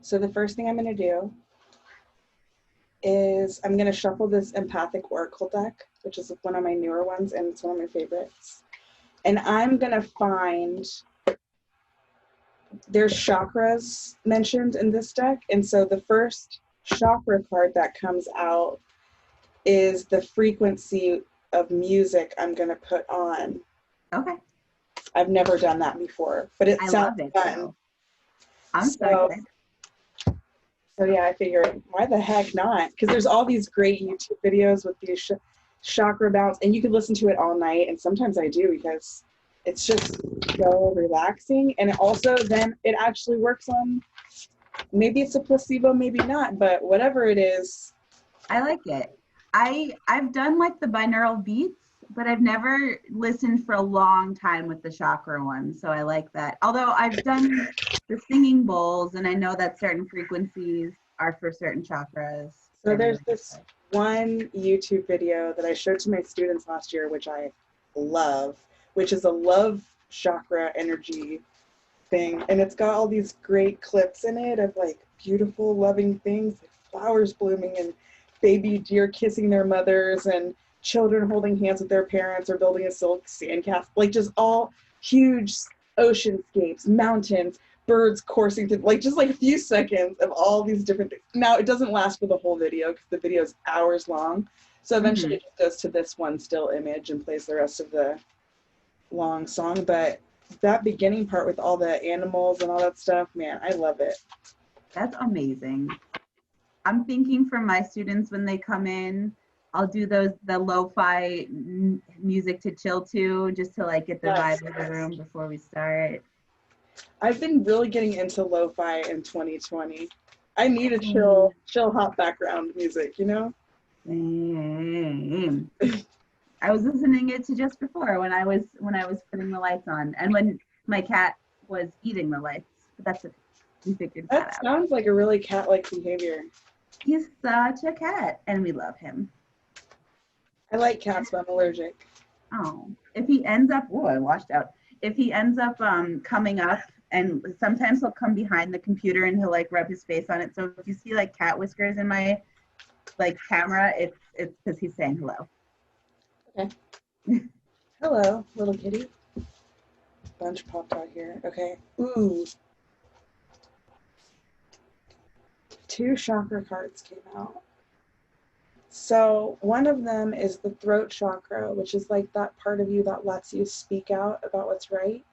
So the first thing I'm going to do is I'm going to shuffle this empathic oracle deck, which is one of my newer ones, and it's one of my favorites. And I'm going to find, there's chakras mentioned in this deck. And so the first chakra card that comes out is the frequency of music I'm going to put on. Okay. I've never done that before, but it sounds fun. So. I'm so excited. So yeah, I figured, why the heck not? Because there's all these great YouTube videos with these chakra bounce, and you can listen to it all night, and sometimes I do because it's just so relaxing. And it also then it actually works on, maybe it's a placebo, maybe not, but whatever it is. I like it. I've done like the binaural beats, but I've never listened for a long time with the chakra one. So I like that. Although I've done the singing bowls, and I know that certain frequencies are for certain chakras. So there's this one YouTube video that I showed to my students last year, which I love, which is a love chakra energy thing. And it's got all these great clips in it of like beautiful, loving things, like flowers blooming and baby deer kissing their mothers and children holding hands with their parents or building a silk sandcastle, like just all huge oceanscapes, mountains, birds coursing through, like just like a few seconds of all these different things. Now, it doesn't last for the whole video because the video is hours long. So eventually it just goes to this one still image and plays the rest of the long song. But that beginning part with all the animals and all that stuff, man, I love it. That's amazing. I'm thinking for my students when they come in, I'll do the lo-fi music to chill to, just to like get the vibe of the room before we start. I've been really getting into lo-fi in 2020. I need a chill hot background music, you know? Same. I was listening it to just before when I was putting the lights on, and when my cat was eating the lights. But that's it. We figured that out. That sounds like a really cat-like behavior. He's such a cat, and we love him. I like cats, but I'm allergic. Oh, if he ends up, I washed out. If he ends up coming up, and sometimes he'll come behind the computer and he'll like rub his face on it. So if you see like cat whiskers in my like camera, it's because he's saying hello. Okay. Hello, little kitty. Bunch popped out here. Okay. Ooh. 2 chakra cards came out. So one of them is the throat chakra, which is like that part of you that lets you speak out about what's right.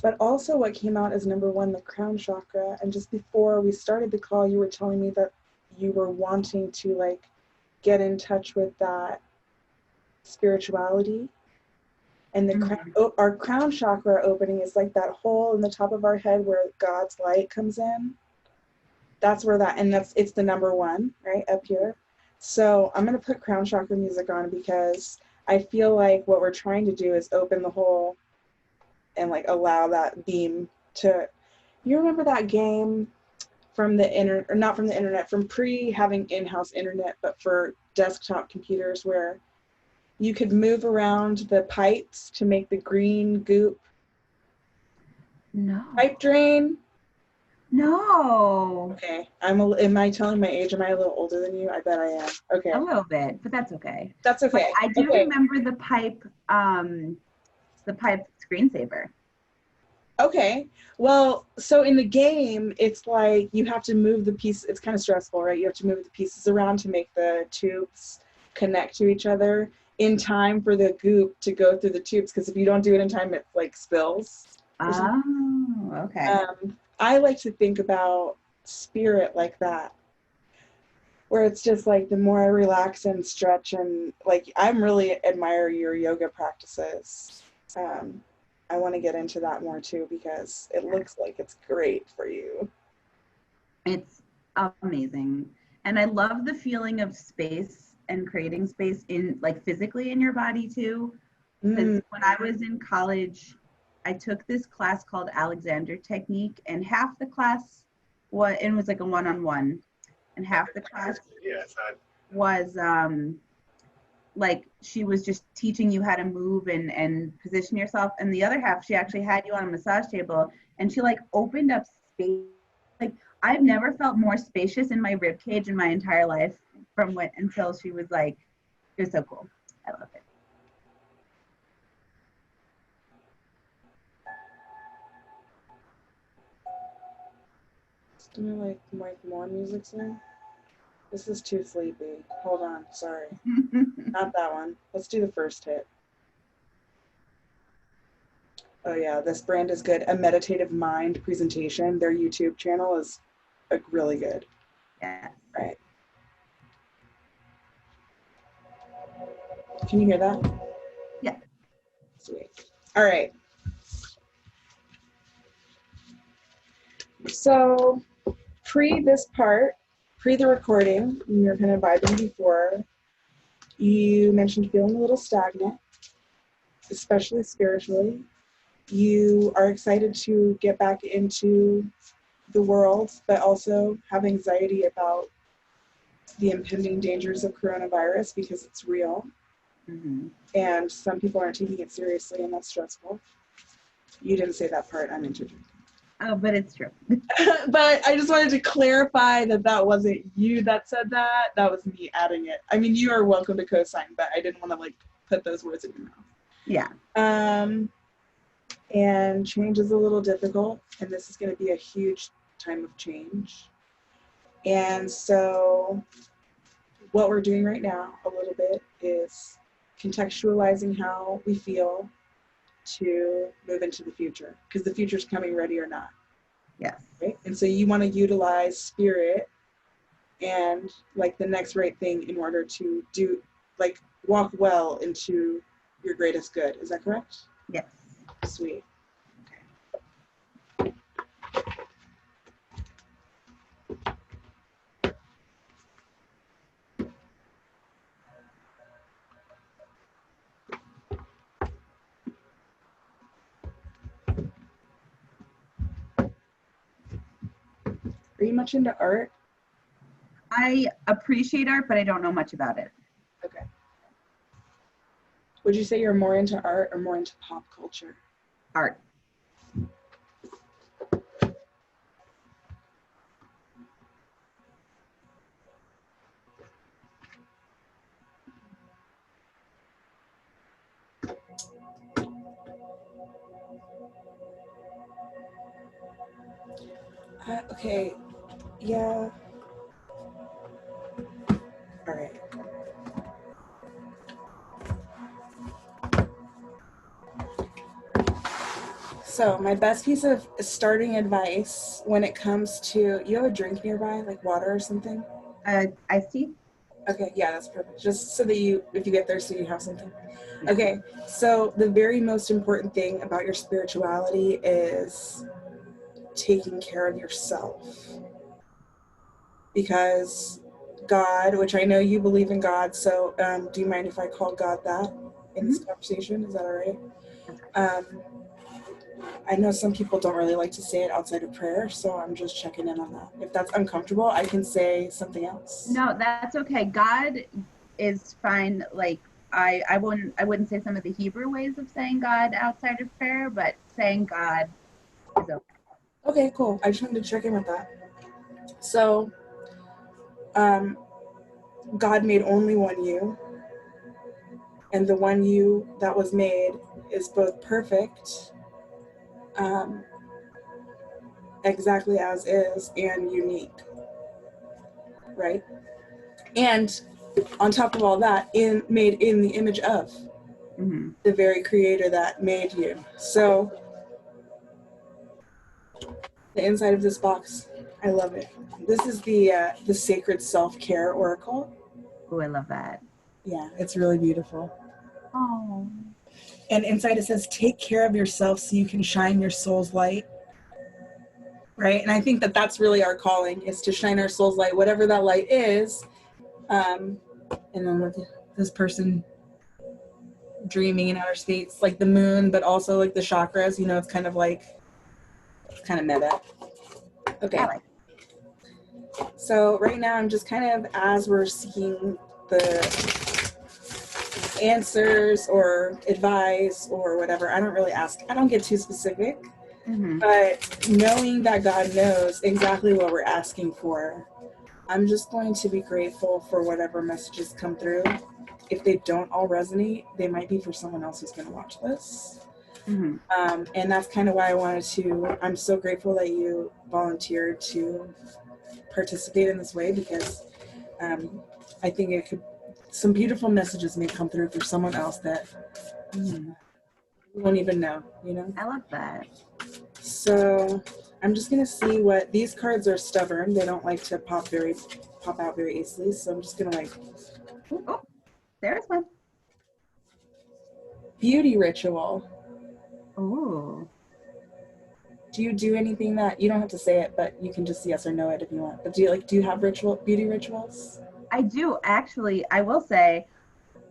But also what came out is number 1, the crown chakra. And just before we started the call, you were telling me that you were wanting to like get in touch with that spirituality. And the our crown chakra opening is like that hole in the top of our head where God's light comes in. That's where that, and it's the number 1, right, up here. So I'm going to put crown chakra music on because I feel like what we're trying to do is open the hole and like allow that beam to, you remember that game from the internet, or not from the internet, from having in-house internet, but for desktop computers where you could move around the pipes to make the green goop pipe drain? No. Okay. Am I telling my age? Am I a little older than you? I bet I am. Okay. A little bit, but that's okay. That's okay. But I do remember the pipe screensaver. Okay. Well, so in the game, it's like you have to move the piece. It's kind of stressful, right? You have to move the pieces around to make the tubes connect to each other in time for the goop to go through the tubes. Because if you don't do it in time, it like spills. Oh, okay. I like to think about spirit like that, where it's just like the more I relax and stretch and like I'm really admire your yoga practices. I want to get into that more too because it looks like it's great for you. It's amazing. And I love the feeling of space and creating space in like physically in your body too. Because when I was in college, I took this class called Alexander Technique, and half the class was like a one-on-one, and half the class was like she was just teaching you how to move and position yourself, and the other half she actually had you on a massage table and she like opened up space I've never felt more spacious in my rib cage in my entire life until she was like, "You're so cool. I love it." Give me like more music soon. This is too sleepy. Hold on, sorry. Not that one. Let's do the first hit. Oh yeah, this brand is good. A Meditative Mind presentation. Their YouTube channel is like really good. Yeah. Right. Can you hear that? Yeah. Sweet. All right. So pre the recording, when you were kind of vibing before, you mentioned feeling a little stagnant, especially spiritually. You are excited to get back into the world, but also have anxiety about the impending dangers of coronavirus because it's real. Mm-hmm. And some people aren't taking it seriously, and that's stressful. You didn't say that part, I'm interjecting. Oh, but it's true. But I just wanted to clarify that that wasn't you that said that. That was me adding it. I mean, you are welcome to co-sign, but I didn't want to like put those words in your mouth. Yeah. And change is a little difficult, and this is going to be a huge time of change. And so what we're doing right now a little bit is contextualizing how we feel to move into the future, because the future's coming, ready or not. Yes. Right? And so you want to utilize spirit and like the next right thing in order to do, like, walk well into your greatest good. Is that correct? Yes. Sweet. Are you much into art? I appreciate art, but I don't know much about it. Okay. Would you say you're more into art or more into pop culture? Art. Okay. Yeah. All right. So my best piece of starting advice when it comes to, you have a drink nearby, like water or something? Iced tea. Okay, yeah, that's perfect. Just so that you, if you get thirsty, you have something. Okay, so the very most important thing about your spirituality is taking care of yourself. Because God, which I know you believe in God, so do you mind if I call God that in this conversation? Is that all right? I know some people don't really like to say it outside of prayer, so I'm just checking in on that. If that's uncomfortable, I can say something else. No, that's okay. God is fine. Like I wouldn't say some of the Hebrew ways of saying God outside of prayer, but saying God is okay. Okay, cool. I just wanted to check in with that. So, God made only one you, and the one you that was made is both perfect, exactly as is, and unique, right? And on top of all that, made in the image of the very creator that made you. So the inside of this box, I love it. This is the sacred self-care oracle. Oh, I love that. Yeah, it's really beautiful. Oh. And inside it says, take care of yourself so you can shine your soul's light. Right? And I think that that's really our calling, is to shine our soul's light, whatever that light is. And then with this person dreaming in outer states, like the moon, but also like the chakras, you know, it's kind of meta. Okay. So right now I'm just kind of, as we're seeking the answers or advice or whatever, I don't get too specific. But knowing that God knows exactly what we're asking for, I'm just going to be grateful for whatever messages come through. If they don't all resonate, they might be for someone else who's going to watch this. And that's kind of why I wanted to. I'm so grateful that you volunteered to participate in this way, because I think it could, some beautiful messages may come through for someone else that we won't even know, you know? I love that. So I'm just gonna see what, these cards are stubborn. They don't like to pop out very easily. So I'm just gonna like, Oh, there's one. beauty ritual. Oh. Do you do anything that, you don't have to say it, but you can just yes or no it if you want. But do you have beauty rituals? I do actually. I will say,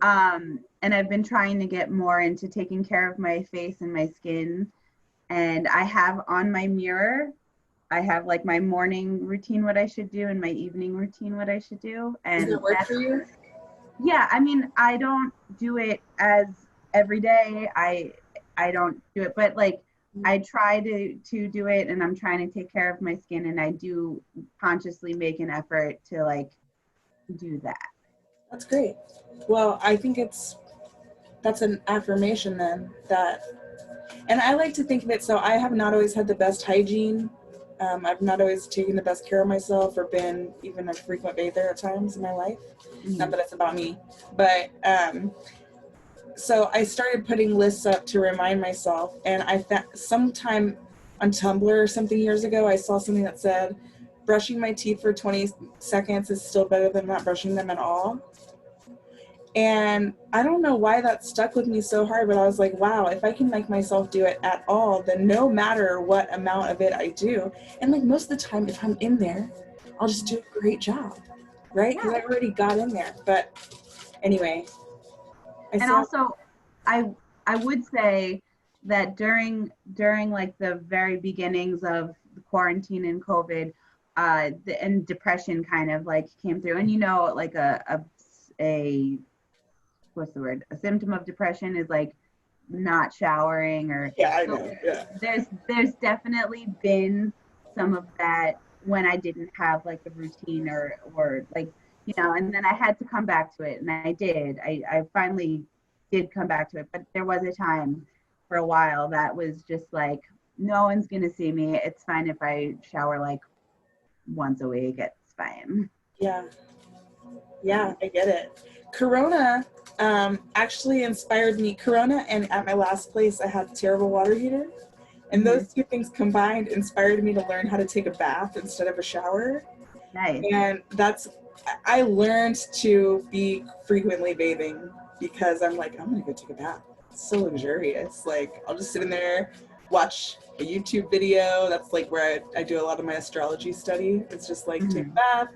and I've been trying to get more into taking care of my face and my skin. And I have on my mirror, I have like my morning routine, what I should do, and my evening routine, what I should do. And does it work for you? Yeah, I mean, I don't do it as every day. I don't do it, but like I try to do it, and I'm trying to take care of my skin, and I do consciously make an effort to like do that. That's great. Well, I think that's an affirmation then, that, and I like to think of it, so I have not always had the best hygiene. I've not always taken the best care of myself or been even a frequent bather at times in my life. Not that it's about me, but so I started putting lists up to remind myself, and I found sometime on Tumblr or something years ago, I saw something that said, brushing my teeth for 20 seconds is still better than not brushing them at all. And I don't know why that stuck with me so hard, but I was like, wow, if I can make myself do it at all, then no matter what amount of it I do, and like most of the time, if I'm in there, I'll just do a great job, right? Because I already got in there. But anyway. And also, I would say that during like the very beginnings of the quarantine and COVID, and depression kind of like came through, and like a what's the word? A symptom of depression is like not showering, or yeah, I so know. Yeah. there's definitely been some of that when I didn't have like a routine or like, and then I had to come back to it, and I did. I finally did come back to it, but there was a time for a while that was just like, no one's gonna see me. It's fine if I shower like once a week. It's fine. Yeah. Yeah, I get it. Corona actually inspired me. Corona, and at my last place, I had a terrible water heater. And those two things combined inspired me to learn how to take a bath instead of a shower. Nice. And I learned to be frequently bathing because I'm like, I'm gonna go take a bath. It's so luxurious. Like, I'll just sit in there, watch a YouTube video. That's like where I do a lot of my astrology study. It's just like, take a bath,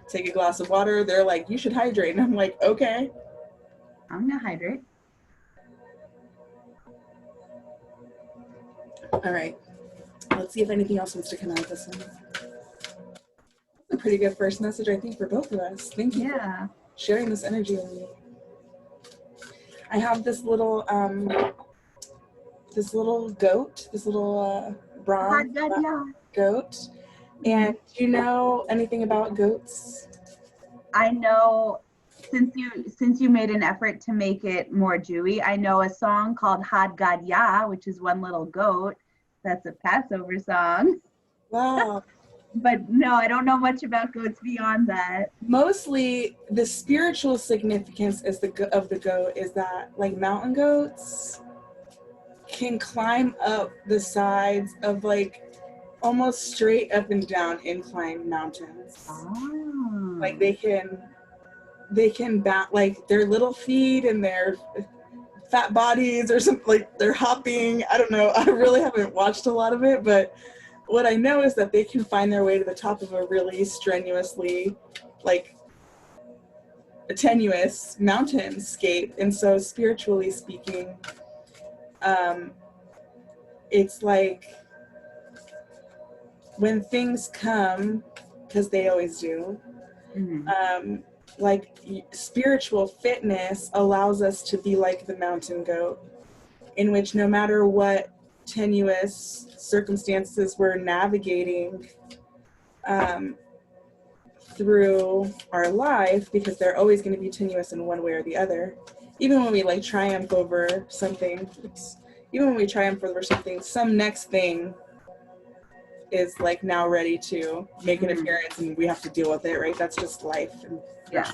take a glass of water. They're like, you should hydrate. And I'm like, okay. I'm gonna hydrate. All right. Let's see if anything else wants to come out of this one. That's a pretty good first message, I think, for both of us. Thank you for sharing this energy with me. I have this little goat, this little bronze goat. And do you know anything about goats? I know, since you made an effort to make it more Jewy, I know a song called Had Gad Ya, which is one little goat. That's a Passover song. Wow. But no, I don't know much about goats beyond that. Mostly the spiritual significance of the goat is that, like, mountain goats can climb up the sides of like almost straight up and down incline mountains. Oh. Like they can like their little feet and their fat bodies or something, like they're hopping. I don't know. I really haven't watched a lot of it, but what I know is that they can find their way to the top of a really strenuously, like, tenuous mountainscape. And so spiritually speaking, it's like when things come, because they always do, like spiritual fitness allows us to be like the mountain goat, in which no matter what tenuous circumstances we're navigating through our life, because they're always going to be tenuous in one way or the other. Even when we like triumph over something, some next thing is like now ready to make an appearance, and we have to deal with it, right? That's just life. Yeah.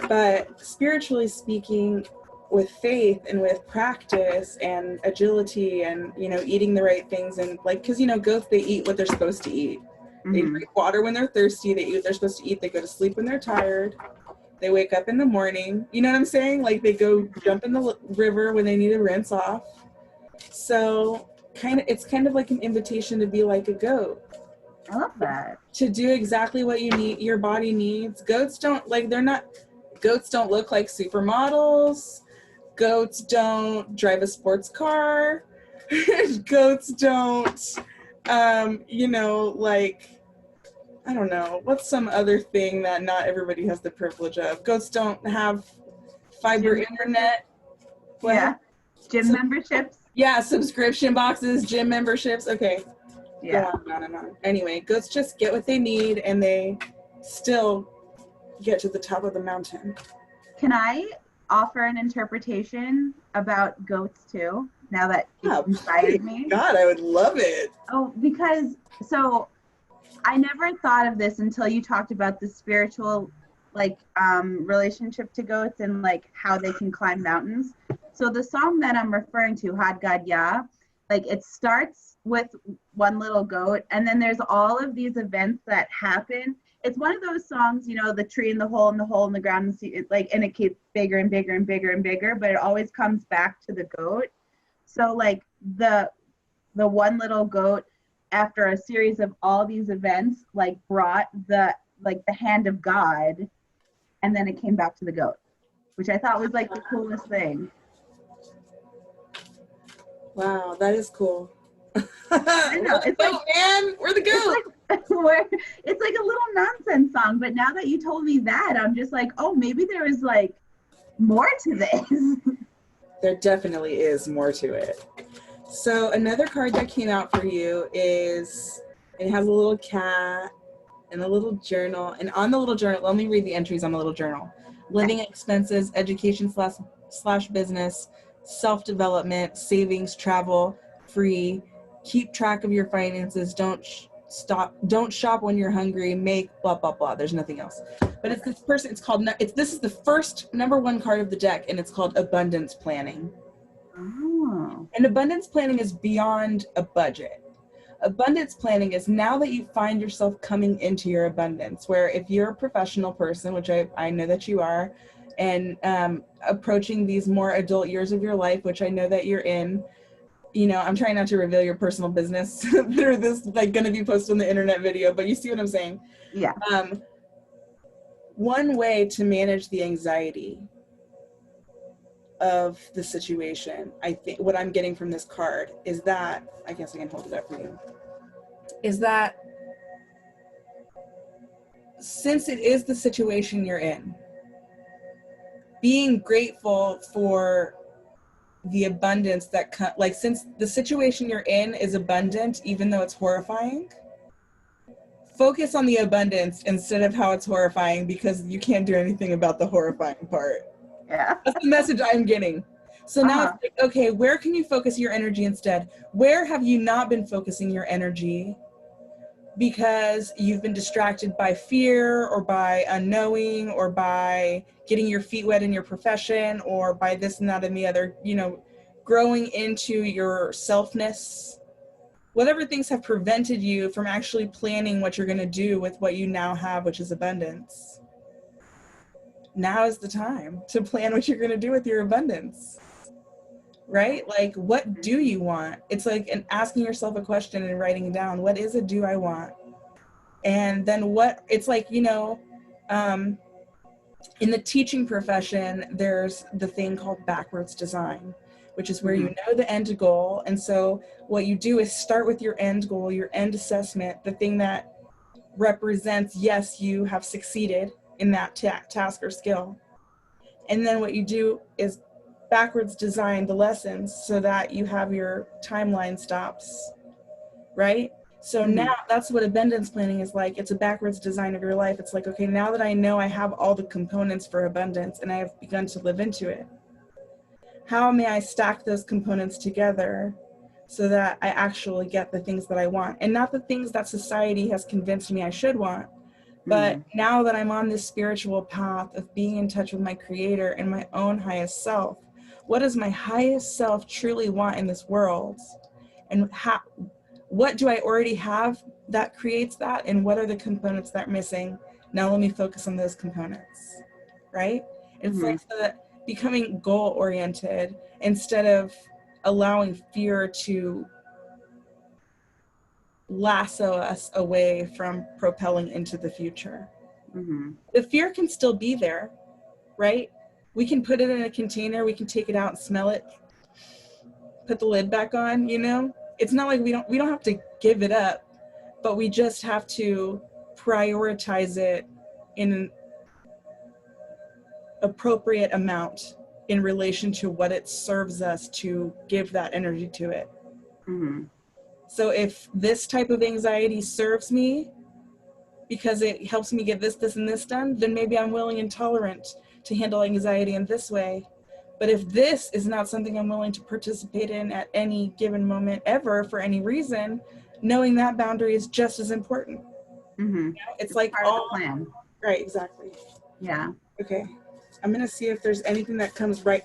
But spiritually speaking, with faith and with practice and agility and, you know, eating the right things, and like, because, you know, goats, they eat what they're supposed to eat. They drink water when they're thirsty, they eat what they're supposed to eat, they go to sleep when they're tired, they wake up in the morning, you know what I'm saying? Like, they go jump in the river when they need to rinse off. So it's kind of like an invitation to be like a goat. I love that. To do exactly what your body needs. Goats don't look like supermodels. Goats don't drive a sports car. Goats don't, you know, like, I don't know, what's some other thing that not everybody has the privilege of? Goats don't have fiber internet. What? Yeah. Gym memberships. Yeah, subscription boxes, gym memberships. Okay. Yeah. Go on and on. Anyway, goats just get what they need, and they still get to the top of the mountain. Can I offer an interpretation about goats too, now that you inspired me? God, I would love it. Oh, because so I never thought of this until you talked about the spiritual relationship to goats and like how they can climb mountains. So the song that I'm referring to, Had God Yah, like it starts with one little goat, and then there's all of these events that happen. It's one of those songs, you know, the tree in the hole in the ground, and it keeps bigger and bigger and bigger and bigger, but it always comes back to the goat. So like the one little goat, after a series of all these events, like brought the hand of God, and then it came back to the goat, which I thought was like the coolest thing. Wow, that is cool. I know. It's like, man, we're the goat. It's like a little nonsense song, but now that you told me that, I'm just like, oh, maybe there is like more to this. There definitely is more to it. So another card that came out for you is, it has a little cat and a little journal, and on the little journal, let me read the entries on the little journal. Living expenses, education slash business, self-development, savings, travel, free, keep track of your finances, don't shop when you're hungry, make blah blah blah. There's nothing else, but it's this person, this is the first number one card of the deck, and it's called abundance planning. Oh. And abundance planning is beyond a budget. Abundance planning is now that you find yourself coming into your abundance, where if you're a professional person, which I know that you are, and approaching these more adult years of your life, which I know that you're in, you know, I'm trying not to reveal your personal business through this, like, going to be posted on the internet video, but you see what I'm saying? Yeah. One way to manage the anxiety of the situation, I think what I'm getting from this card is that, I guess I can hold it up for you, is that since it is the situation you're in, being grateful for the abundance that since the situation you're in is abundant, even though it's horrifying, focus on the abundance instead of how it's horrifying, because you can't do anything about the horrifying part. Yeah. That's the message I'm getting. So now it's like, okay, where can you focus your energy instead? Where have you not been focusing your energy because you've been distracted by fear, or by unknowing, or by getting your feet wet in your profession, or by this and that and the other, you know, growing into your selfness? Whatever things have prevented you from actually planning what you're going to do with what you now have, which is abundance. Now is the time to plan what you're going to do with your abundance, right? Like, what do you want? It's like asking yourself a question and writing it down. What is it do I want? And then it's like, you know, in the teaching profession, there's the thing called backwards design, which is where you know the end goal. And so what you do is start with your end goal, your end assessment, the thing that represents, yes, you have succeeded in that task or skill. And then what you do is backwards design the lessons so that you have your timeline stops, right? So now that's what abundance planning is like. It's a backwards design of your life. It's like, okay, now that I know I have all the components for abundance and I have begun to live into it, how may I stack those components together so that I actually get the things that I want, and not the things that society has convinced me I should want. But now that I'm on this spiritual path of being in touch with my creator and my own highest self, what does my highest self truly want in this world? And what do I already have that creates that? And what are the components that are missing? Now let me focus on those components, right? It's like so that becoming goal oriented instead of allowing fear to lasso us away from propelling into the future. The fear can still be there, right? We can put it in a container, we can take it out and smell it, put the lid back on, you know? It's not like we don't have to give it up, but we just have to prioritize it in an appropriate amount in relation to what it serves us to give that energy to it. So if this type of anxiety serves me because it helps me get this, and this done, then maybe I'm willing and tolerant to handle anxiety in this way. But if this is not something I'm willing to participate in at any given moment ever for any reason, knowing that boundary is just as important. You know, it's like part all of the plan. Right, exactly. Yeah. Okay. I'm gonna see if there's anything that comes right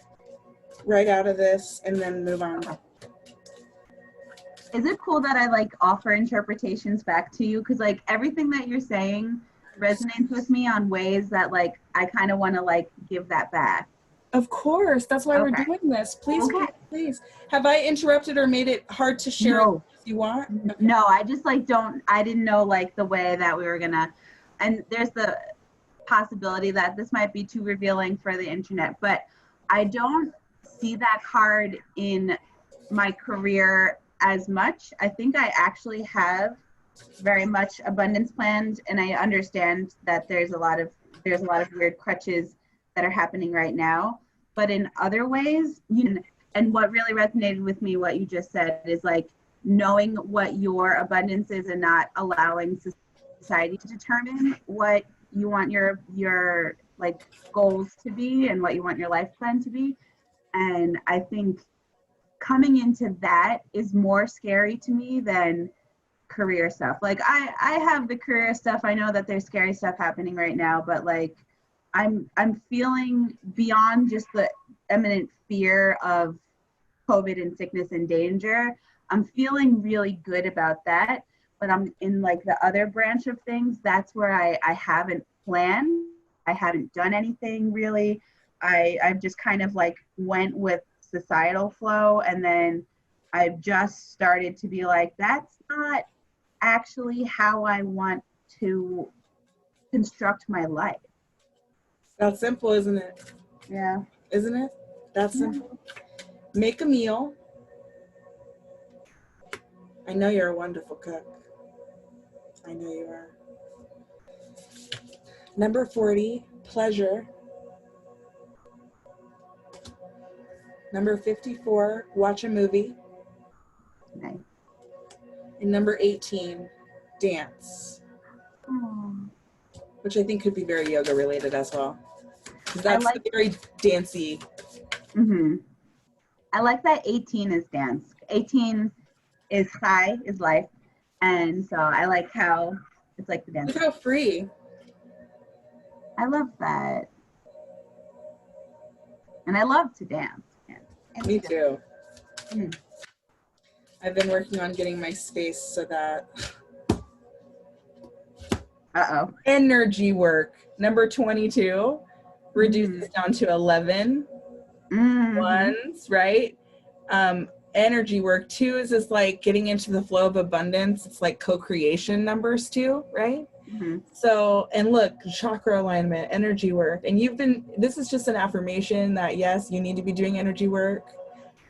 out of this and then move on. Okay. Is it cool that I like offer interpretations back to you? Because like everything that you're saying resonates with me on ways that like I kind of want to like give that back. Of course, that's why we're doing this. Please, please. Have I interrupted or made it hard to share No. if you want? Okay. No, I just like I didn't know like the way that we were gonna, and there's the possibility that this might be too revealing for the internet, but I don't see that card in my career as much. I think I actually have very much abundance planned, and I understand that there's a lot of weird crutches that are happening right now. But in other ways, and what really resonated with me, what you just said, is like knowing what your abundance is and not allowing society to determine what you want your like goals to be and what you want your life plan to be. And I think coming into that is more scary to me than career stuff. Like I have the career stuff. I know that there's scary stuff happening right now, but like I'm feeling beyond just the imminent fear of COVID and sickness and danger. I'm feeling really good about that. But I'm in like the other branch of things, that's where I haven't planned. I haven't done anything really. I've just kind of like went with societal flow, and then I've just started to be like, that's not actually how I want to construct my life. That's simple, isn't it? Yeah. Isn't it? That's simple. Make a meal. I know you're a wonderful cook. I know you are. Number 40, pleasure. Number 54, watch a movie. Nice. And number 18, dance. Aww. Which I think could be very yoga related as well. That's like, very dancey. I like that 18 is dance. 18 is high, is life. And so I like how it's like the dance. Look how free. I love that. And I love to dance. Me too. I've been working on getting my space so that energy work. Number 22 reduces down to 11 ones, right? Energy work. 2 is just like getting into the flow of abundance. It's like co-creation numbers too, right? So, and look, chakra alignment, energy work. And this is just an affirmation that yes, you need to be doing energy work.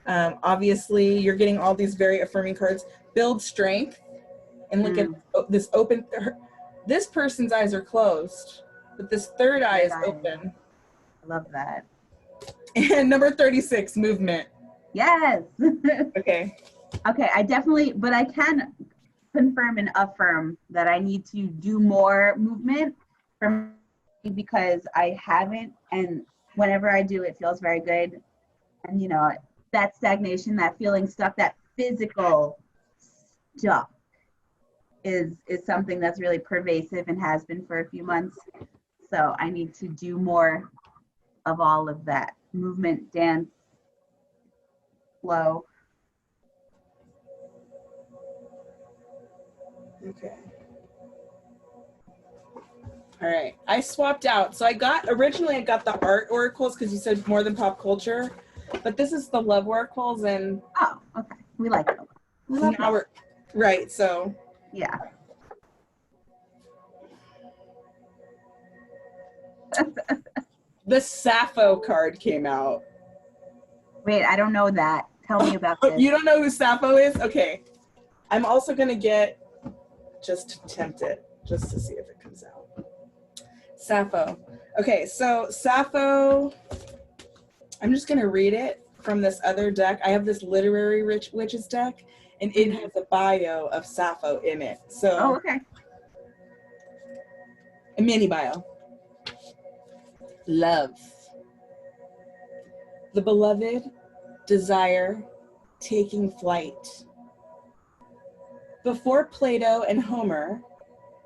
Obviously, you're getting all these very affirming cards. Build strength. And look at this open. This person's eyes are closed, but this third eye is open. I love that. And number 36, movement. Yes. Okay. Okay, I definitely, but I can confirm and affirm that I need to do more movement from because I haven't, and whenever I do, it feels very good. And that stagnation, that feeling stuck, that physical stuff is something that's really pervasive and has been for a few months. So I need to do more of all of that movement, dance, flow. Okay. All right. I swapped out. So originally I got the art oracles because you said more than pop culture, but this is the love oracles, and Oh, okay. We like it. We love now it. right. So Yeah. the Sappho card came out. Wait, I don't know that. Tell me about this. You don't know who Sappho is? Okay. I'm also going to get, just to tempt it, just to see if it comes out. Sappho. Okay, so Sappho, I'm just going to read it from this other deck. I have this literary witches deck, and it has a bio of Sappho in it. So, okay. A mini bio. Love. The beloved, desire, taking flight. Before Plato and Homer,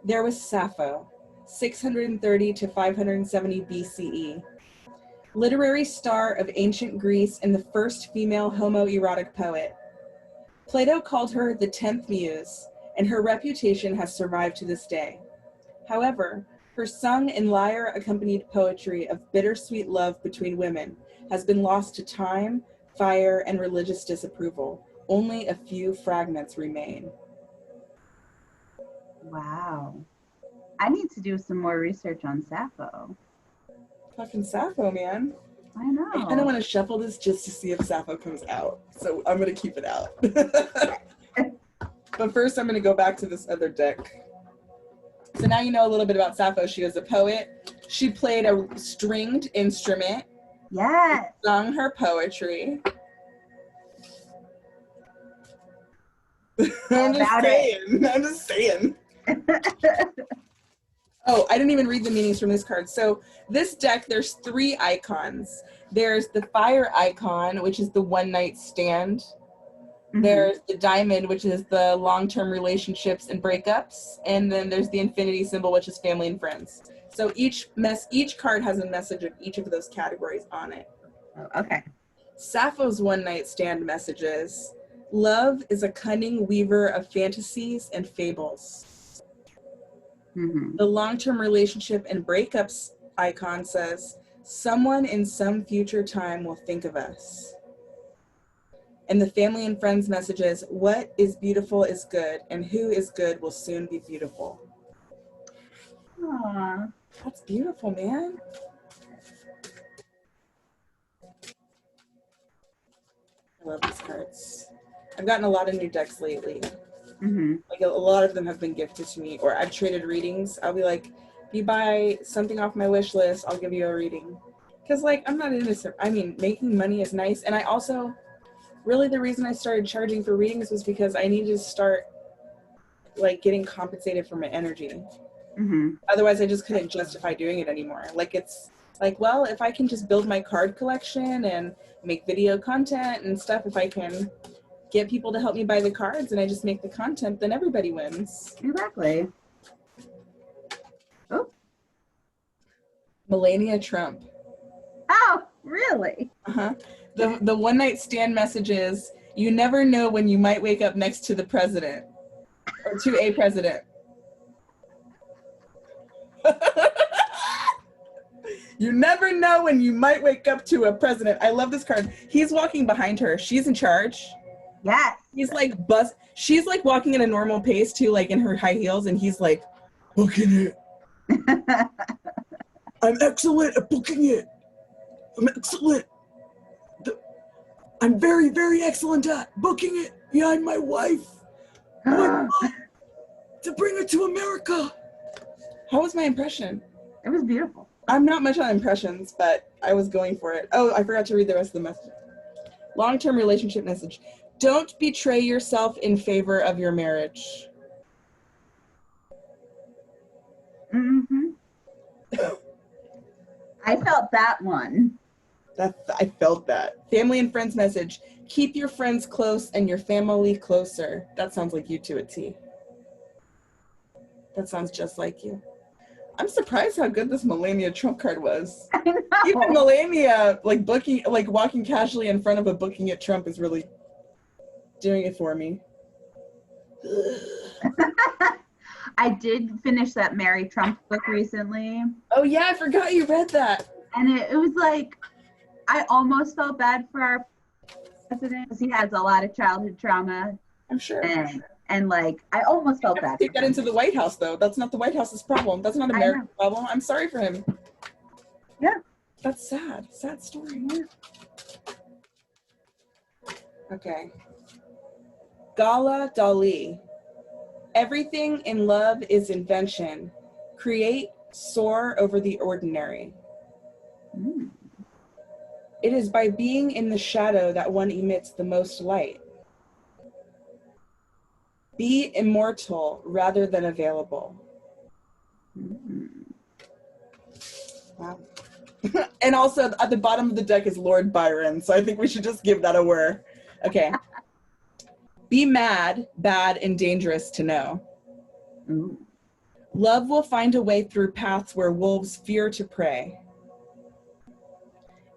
there was Sappho, 630 to 570 BCE, literary star of ancient Greece and the first female homoerotic poet. Plato called her the 10th muse, and her reputation has survived to this day. However, her sung and lyre-accompanied poetry of bittersweet love between women has been lost to time, fire, and religious disapproval. Only a few fragments remain. Wow. I need to do some more research on Sappho. Fucking Sappho, man. I know. I kind of want to shuffle this just to see if Sappho comes out. So I'm going to keep it out. But first I'm going to go back to this other deck. So now you know a little bit about Sappho. She was a poet. She played a stringed instrument. Yes. Sung her poetry. I'm just saying. Oh, I didn't even read the meanings from this card. So this deck, there's 3 icons. There's the fire icon, which is the one night stand. Mm-hmm. There's the diamond, which is the long-term relationships and breakups. And then there's the infinity symbol, which is family and friends. So each card has a message of each of those categories on it. Okay. Sappho's one night stand messages: love is a cunning weaver of fantasies and fables. Mm-hmm. The long-term relationship and breakups icon says, someone in some future time will think of us. And the family and friends message is, what is beautiful is good, and who is good will soon be beautiful. Aww. That's beautiful, man. I love these cards. I've gotten a lot of new decks lately. Mm-hmm. Like a lot of them have been gifted to me, or I've traded readings. I'll be like, if you buy something off my wish list, I'll give you a reading. Because like, I'm not innocent. I mean, making money is nice. And I also, really the reason I started charging for readings was because I needed to start like getting compensated for my energy. Mm-hmm. Otherwise I just couldn't justify doing it anymore. Like it's like, well, if I can just build my card collection and make video content and stuff, if I can get people to help me buy the cards and I just make the content, then everybody wins. Exactly. Oh. Melania Trump. Oh, really? Uh-huh. The one night stand message is, you never know when you might wake up next to the president or to a president. You never know when you might wake up to a president. I love this card. He's walking behind her. She's in charge. Yes. He's like she's like walking at a normal pace too, like in her high heels, and he's like, booking it. I'm excellent at booking it. I'm excellent. I'm very, very excellent at booking it behind my wife. To bring her to America. How was my impression? It was beautiful. I'm not much on impressions, but I was going for it. Oh, I forgot to read the rest of the message. Long-term relationship message. Don't betray yourself in favor of your marriage. Mm-hmm. I felt that one. I felt that. Family and friends message. Keep your friends close and your family closer. That sounds like you to a T. That sounds just like you. I'm surprised how good this Melania trump card was. I know. Even Melania, like walking casually in front of a booking at Trump is really doing it for me. I did finish that Mary Trump book recently. Oh yeah, I forgot you read that. And it was like, I almost felt bad for our president because he has a lot of childhood trauma. I'm sure. And like, I almost felt bad. Take that into the White House, though. That's not the White House's problem. That's not America's problem. I'm sorry for him. Yeah. That's sad. Sad story. Yeah. Okay. Gala Dali. Everything in love is invention. Create, soar over the ordinary. Mm. It is by being in the shadow that one emits the most light. Be immortal rather than available. Mm. Wow. And also at the bottom of the deck is Lord Byron, so I think we should just give that a whir. Okay. Be mad, bad, and dangerous to know. Ooh. Love will find a way through paths where wolves fear to prey.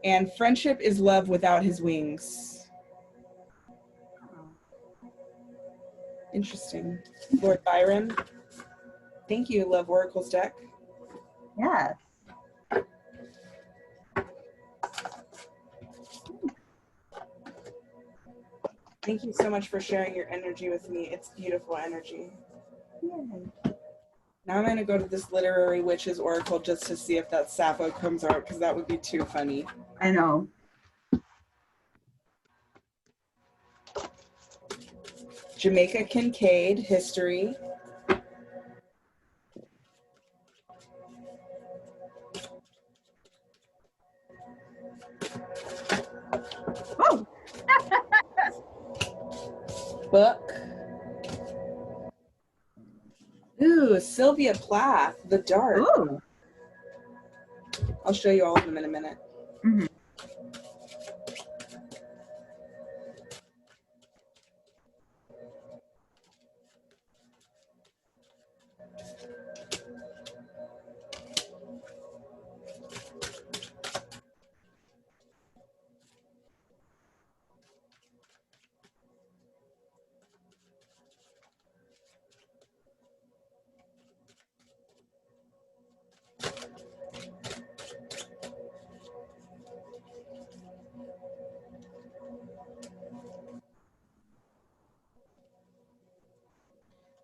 And friendship is love without his wings. Interesting. Lord Byron. Thank you, Love Oracle's deck. Yes. Thank you so much for sharing your energy with me. It's beautiful energy. Yay. Now I'm going to go to this Literary Witches Oracle just to see if that Sappho comes out, because that would be too funny. I know. Jamaica Kincaid, History. Oh. Book. Ooh, Sylvia Plath, The Dark. Ooh. I'll show you all of them in a minute. Mm-hmm.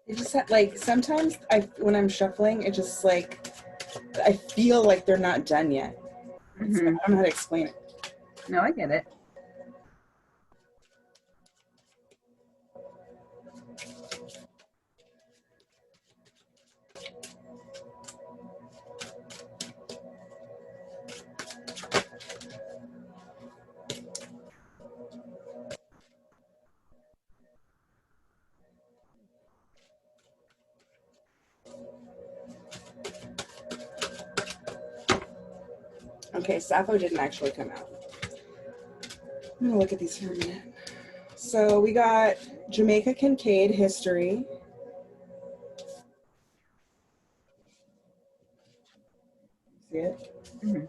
It just like sometimes when I'm shuffling, it just like I feel like they're not done yet. Mm-hmm. So I don't know how to explain it. No, I get it. Okay, Sappho didn't actually come out. I'm gonna look at these for a minute. So we got Jamaica Kincaid, History. See it? Mm-hmm.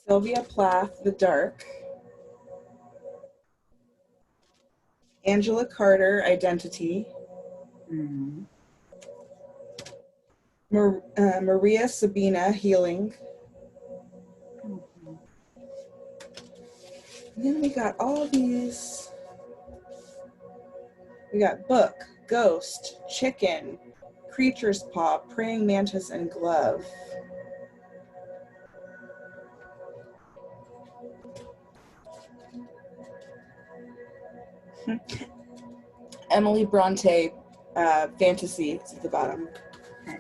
Sylvia Plath, The Dark. Angela Carter, Identity. Mm-hmm. Maria Sabina, Healing. Mm-hmm. And then we got all these. We got Book, Ghost, Chicken, Creature's Paw, Praying Mantis, and Glove. Emily Bronte, Fantasy is at the bottom. Okay.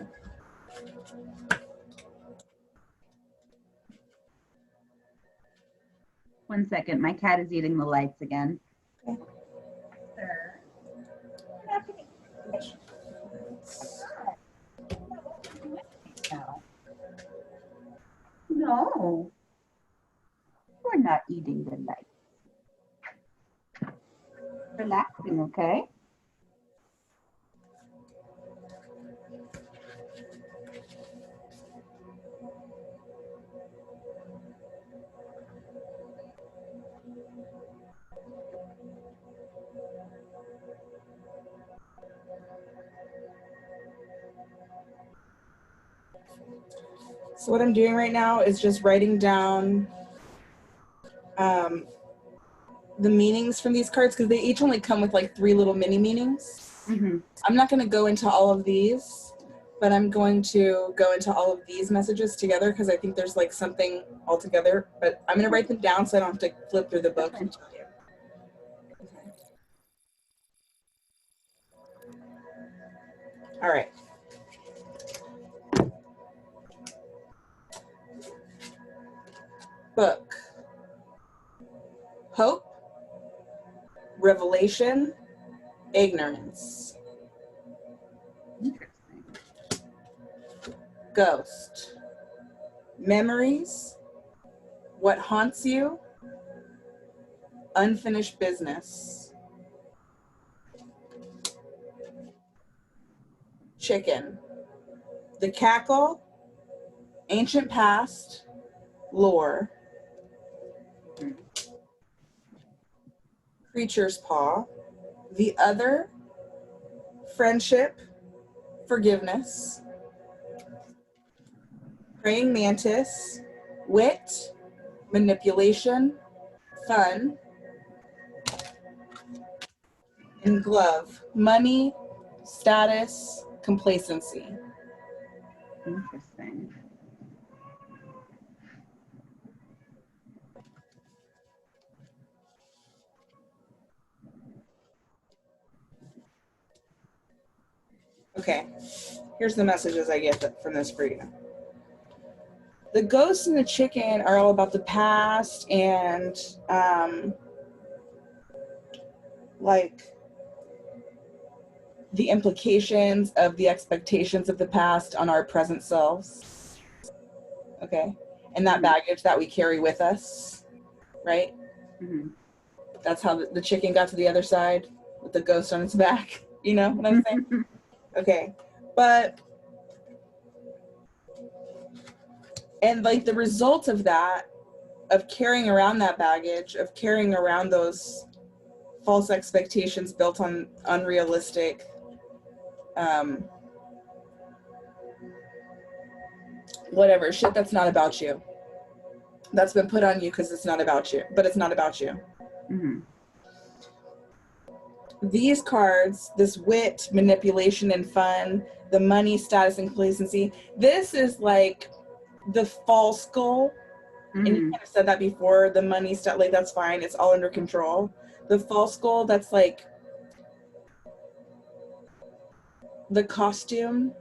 1 second. My cat is eating the lights again. Okay. Sir, you're not going to eat the lights. What are you doing now? No, we're not eating the lights. Relaxing, okay? So what I'm doing right now is just writing down the meanings from these cards, because they each only come with like 3 little mini meanings. Mm-hmm. I'm not going to go into all of these, but I'm going to go into all of these messages together because I think there's like something all together. But I'm going to write them down so I don't have to flip through the book and tell you. Okay. All right. Book. Hope, revelation, ignorance. Interesting. Ghost. Memories, what haunts you, unfinished business. Chicken. The cackle, ancient past, lore. Mm-hmm. Creature's paw. The other, friendship, forgiveness. Praying mantis, wit, manipulation, fun. And glove, money, status, complacency. Interesting. Okay, here's the messages I get from this for you. The ghost and the chicken are all about the past and like the implications of the expectations of the past on our present selves. Okay, and that baggage that we carry with us, right? Mm-hmm. That's how the chicken got to the other side with the ghost on its back. You know what I'm saying? Okay, but and like the result of that, of carrying around that baggage, of carrying around those false expectations built on unrealistic whatever shit that's not about you, that's been put on you because it's not about you, but it's not about you. Mm-hmm. These cards, this wit, manipulation, and fun, the money, status, and complacency, this is like the false goal. Mm-hmm. And you kind of said that before, the money stuff, like that's fine, it's all under control. The false goal, that's like the costume.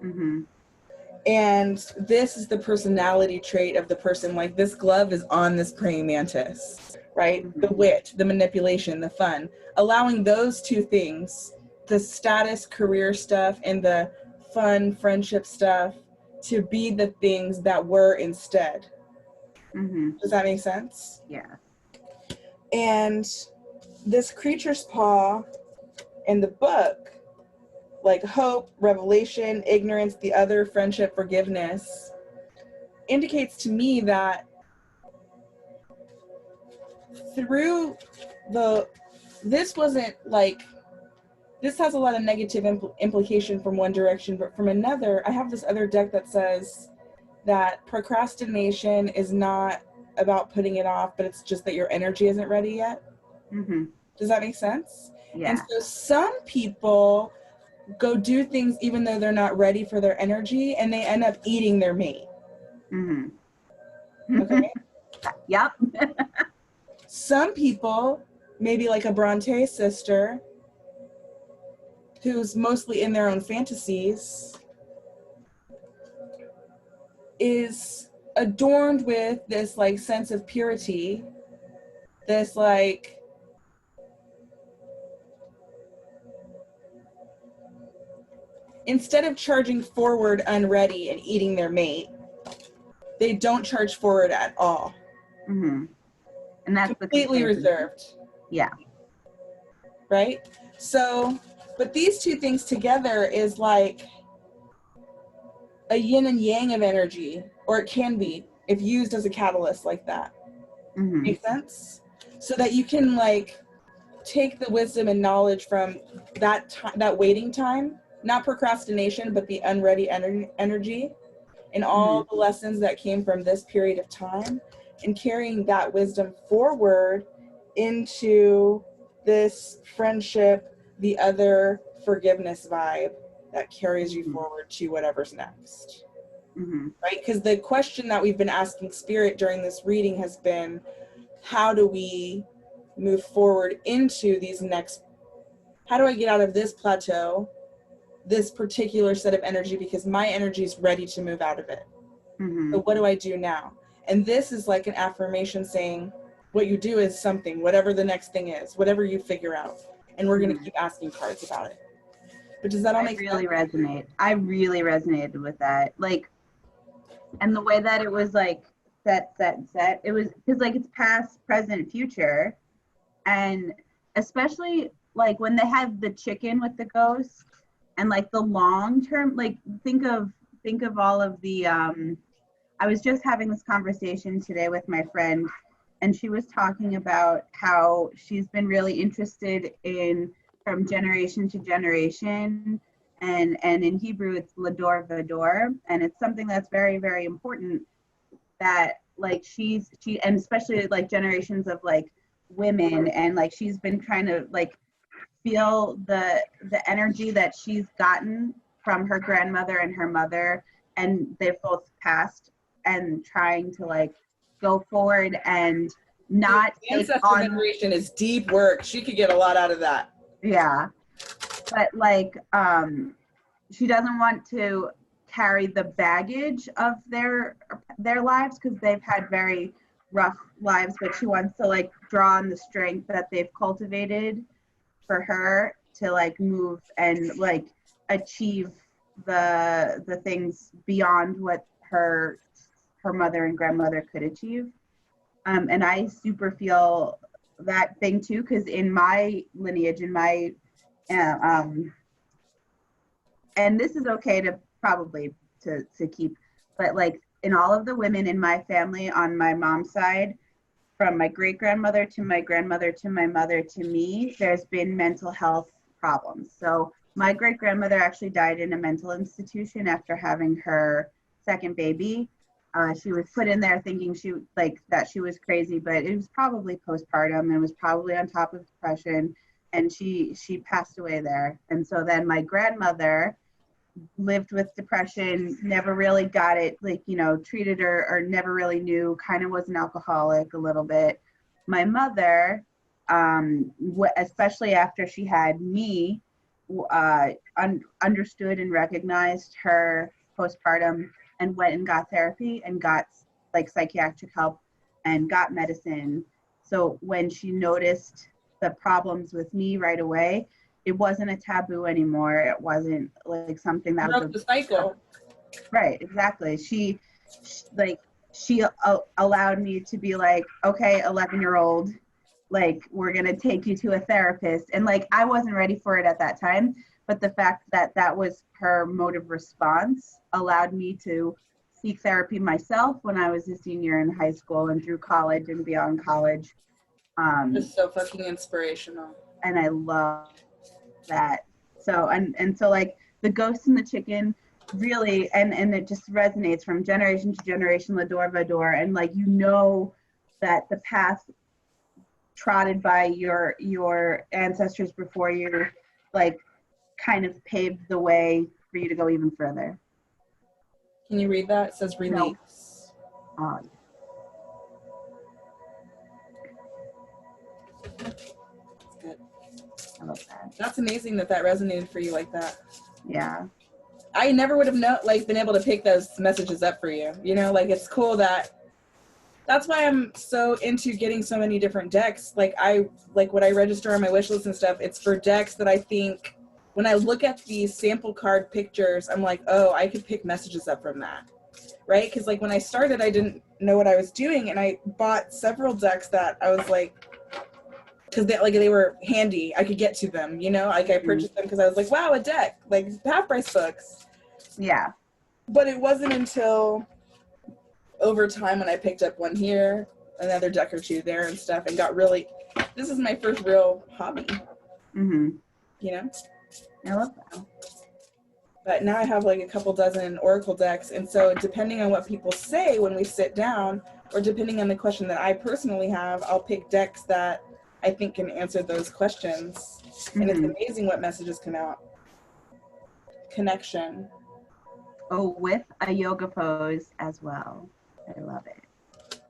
Mm-hmm. And this is the personality trait of the person. Like this glove is on this praying mantis, right? Mm-hmm. The wit, the manipulation, the fun, allowing those 2 things, the status, career stuff, and the fun, friendship stuff, to be the things that were instead. Mm-hmm. Does that make sense? Yeah. And this creature's paw in the book, like hope, revelation, ignorance, the other, friendship, forgiveness, indicates to me that through this wasn't like, this has a lot of negative implication from one direction, but from another, I have this other deck that says that procrastination is not about putting it off, but it's just that your energy isn't ready yet. Mm-hmm. Does that make sense? Yeah. And so some people go do things even though they're not ready for their energy, and they end up eating their mate. Mm-hmm. Okay. Yep. Some people, maybe like a Bronte sister, who's mostly in their own fantasies, is adorned with this like sense of purity, this like instead of charging forward unready and eating their mate, they don't charge forward at all. Mm-hmm. And that's completely reserved. Yeah. Right? So, but these two things together is like a yin and yang of energy, or it can be if used as a catalyst like that. Mm-hmm. Make sense? So that you can like take the wisdom and knowledge from that that waiting time, not procrastination, but the unready energy, and all the lessons that came from this period of time, and carrying that wisdom forward into this friendship, the other forgiveness vibe that carries you forward to whatever's next. Right? Because the question that we've been asking Spirit during this reading has been, how do we move forward into these next, how do I get out of this plateau, this particular set of energy, because my energy is ready to move out of it. So what do I do now? And this is like an affirmation saying, what you do is something, whatever the next thing is, whatever you figure out. And we're going to keep asking cards about it. But does that all make sense? I really resonated with that. Like, and the way that it was like set, it was because like it's past, present, future. And especially like when they had the chicken with the ghost and like the long term, like think of all of the I was just having this conversation today with my friend, and she was talking about how she's been really interested in from generation to generation, and in Hebrew it's Lador Vador, and it's something that's very, very important, that like she and especially like generations of like women, and like she's been trying to like feel the energy that she's gotten from her grandmother and her mother, and they've both passed, and trying to like go forward and not ancestor veneration is deep work. She could get a lot out of that. Yeah, but like she doesn't want to carry the baggage of their lives because they've had very rough lives, but she wants to like draw on the strength that they've cultivated for her to like move and like achieve the things beyond what her mother and grandmother could achieve. And I super feel that thing too, because in my lineage, in my and this is okay to probably to keep, but like in all of the women in my family on my mom's side, from my great grandmother to my grandmother to my mother to me, there's been mental health problems. So my great grandmother actually died in a mental institution after having her second baby. She was put in there thinking she was crazy, but it was probably postpartum and was probably on top of depression, and she passed away there. And so then my grandmother lived with depression, never really got it, like, you know, treated her or never really knew, kind of was an alcoholic a little bit. My mother, especially after she had me, understood and recognized her postpartum and went and got therapy and got like psychiatric help and got medicine. So when she noticed the problems with me right away, it wasn't a taboo anymore. It wasn't like something that was the cycle. Right, exactly. She allowed me to be like, okay, 11-year-old, like we're gonna take you to a therapist, and like I wasn't ready for it at that time, but the fact that that was her mode of response allowed me to seek therapy myself when I was a senior in high school and through college and beyond college. It's so fucking inspirational. And I love that. So and so like the ghost and the chicken really, and it just resonates from generation to generation, Lador Vador, and like, you know, that the path trotted by your ancestors before you, like, kind of paved the way for you to go even further. Can you read that? It says release. No. That's good. I love that. That's amazing that resonated for you like that. Yeah. I never would have been able to pick those messages up for you. You know, like, it's cool that That's why I'm so into getting so many different decks. Like when I register on my wish list and stuff, it's for decks that I think when I look at these sample card pictures, I'm like, oh, I could pick messages up from that. Right? Because like when I started, I didn't know what I was doing, and I bought several decks that I was like, because they were handy, I could get to them, you know. Like I purchased them because I was like, wow, a deck, like half price books. Yeah. But it wasn't until over time when I picked up one here, another deck or two there and stuff, and got really, this is my first real hobby. Mm-hmm. You know. I love that. But now I have like a couple dozen Oracle decks, and so depending on what people say when we sit down, or depending on the question that I personally have, I'll pick decks that I think can answer those questions. And it's amazing what messages come out. Connection. Oh, with a yoga pose as well. I love it.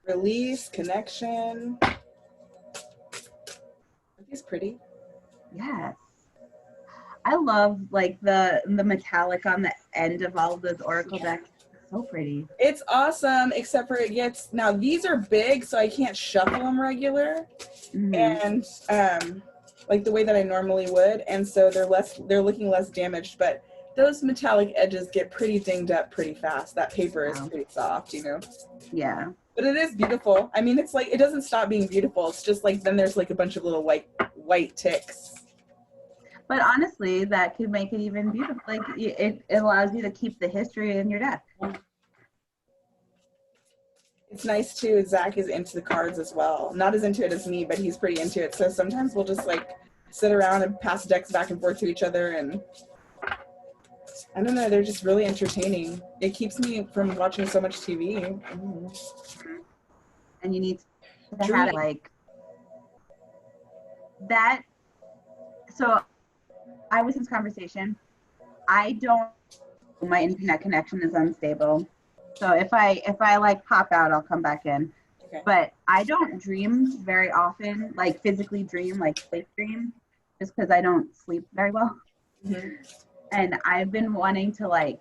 Release, connection. Aren't these pretty? Yes. I love like the metallic on the end of all of those Oracle decks. It's so pretty. It's awesome, except for it gets, now these are big, so I can't shuffle them regular. And like the way that I normally would, and so they're looking less damaged, but those metallic edges get pretty dinged up pretty fast. That paper is pretty soft, you know. Yeah. But it is beautiful. I mean, it's like it doesn't stop being beautiful. It's just like then there's like a bunch of little white ticks. But honestly, that could make it even beautiful. Like it allows you to keep the history in your deck. It's nice too. Zach is into the cards as well. Not as into it as me, but he's pretty into it. So sometimes we'll just like sit around and pass decks back and forth to each other, and I don't know, they're just really entertaining. It keeps me from watching so much TV. And you need to have like that. So I was in this conversation. My internet connection is unstable. So if I like pop out, I'll come back in. Okay. But I don't dream very often, like physically dream, like sleep dream, just because I don't sleep very well. And I've been wanting to like,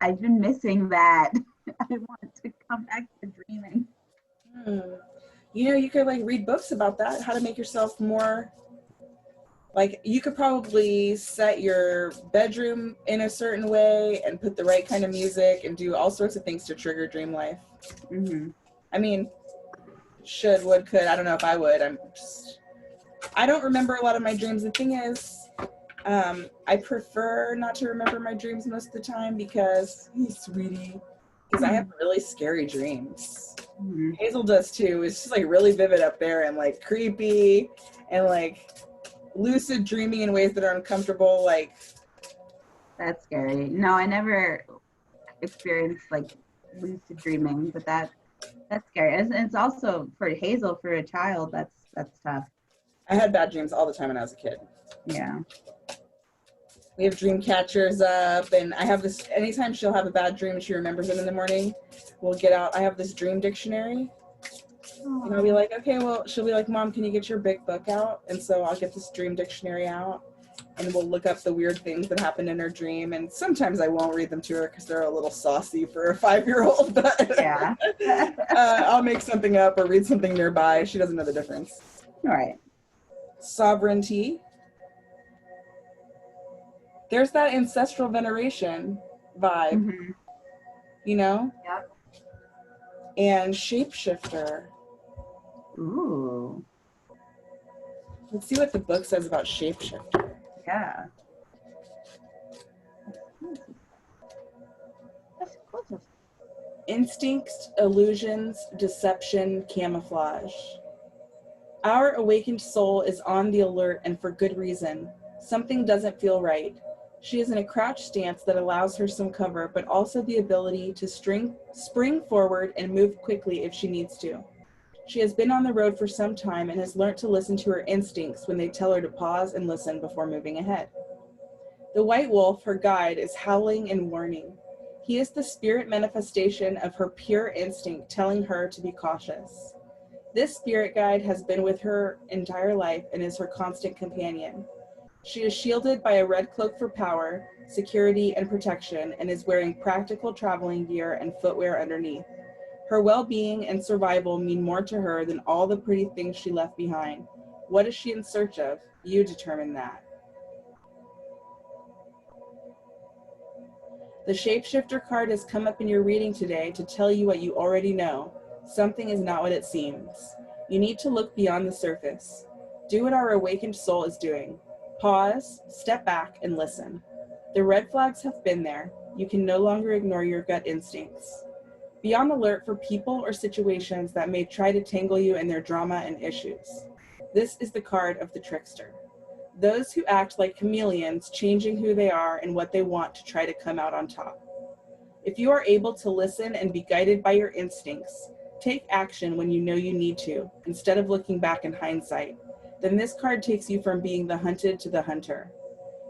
I've been missing that. I want to come back to dreaming. You know, you could like read books about that, how to make yourself more, like you could probably set your bedroom in a certain way and put the right kind of music and do all sorts of things to trigger dream life. I mean, should, would, could, I don't know if I would. I don't remember a lot of my dreams. The thing is, I prefer not to remember my dreams most of the time because, sweetie, because I have really scary dreams. Hazel does too. It's just like really vivid up there and like creepy and like lucid dreaming in ways that are uncomfortable. Like, that's scary. No, I never experienced like lucid dreaming, but that's scary. And it's also for Hazel, for a child, that's tough. I had bad dreams all the time when I was a kid. Yeah. We have dream catchers up, and I have this, anytime she'll have a bad dream and she remembers it in the morning, we'll get out, I have this dream dictionary. Aww. And I'll be like, okay, well, she'll be like, Mom, can you get your big book out? And so I'll get this dream dictionary out, and we'll look up the weird things that happened in her dream. And sometimes I won't read them to her because they're a little saucy for a 5-year-old, but yeah. I'll make something up or read something nearby. She doesn't know the difference. All right. Sovereignty. There's that ancestral veneration vibe, you know? Yep. And shapeshifter. Ooh. Let's see what the book says about shapeshifter. Yeah. Instincts, illusions, deception, camouflage. Our awakened soul is on the alert, and for good reason. Something doesn't feel right. She is in a crouched stance that allows her some cover, but also the ability to spring forward and move quickly if she needs to. She has been on the road for some time and has learned to listen to her instincts when they tell her to pause and listen before moving ahead. The white wolf, her guide, is howling and warning. He is the spirit manifestation of her pure instinct telling her to be cautious. This spirit guide has been with her entire life and is her constant companion. She is shielded by a red cloak for power, security, and protection, and is wearing practical traveling gear and footwear underneath. Her well-being and survival mean more to her than all the pretty things she left behind. What is she in search of? You determine that. The shapeshifter card has come up in your reading today to tell you what you already know. Something is not what it seems. You need to look beyond the surface. Do what our awakened soul is doing. Pause, step back, and listen. The red flags have been there. You can no longer ignore your gut instincts. Be on the alert for people or situations that may try to tangle you in their drama and issues. This is the card of the trickster. Those who act like chameleons, changing who they are and what they want to try to come out on top. If you are able to listen and be guided by your instincts, take action when you know you need to, instead of looking back in hindsight, then this card takes you from being the hunted to the hunter.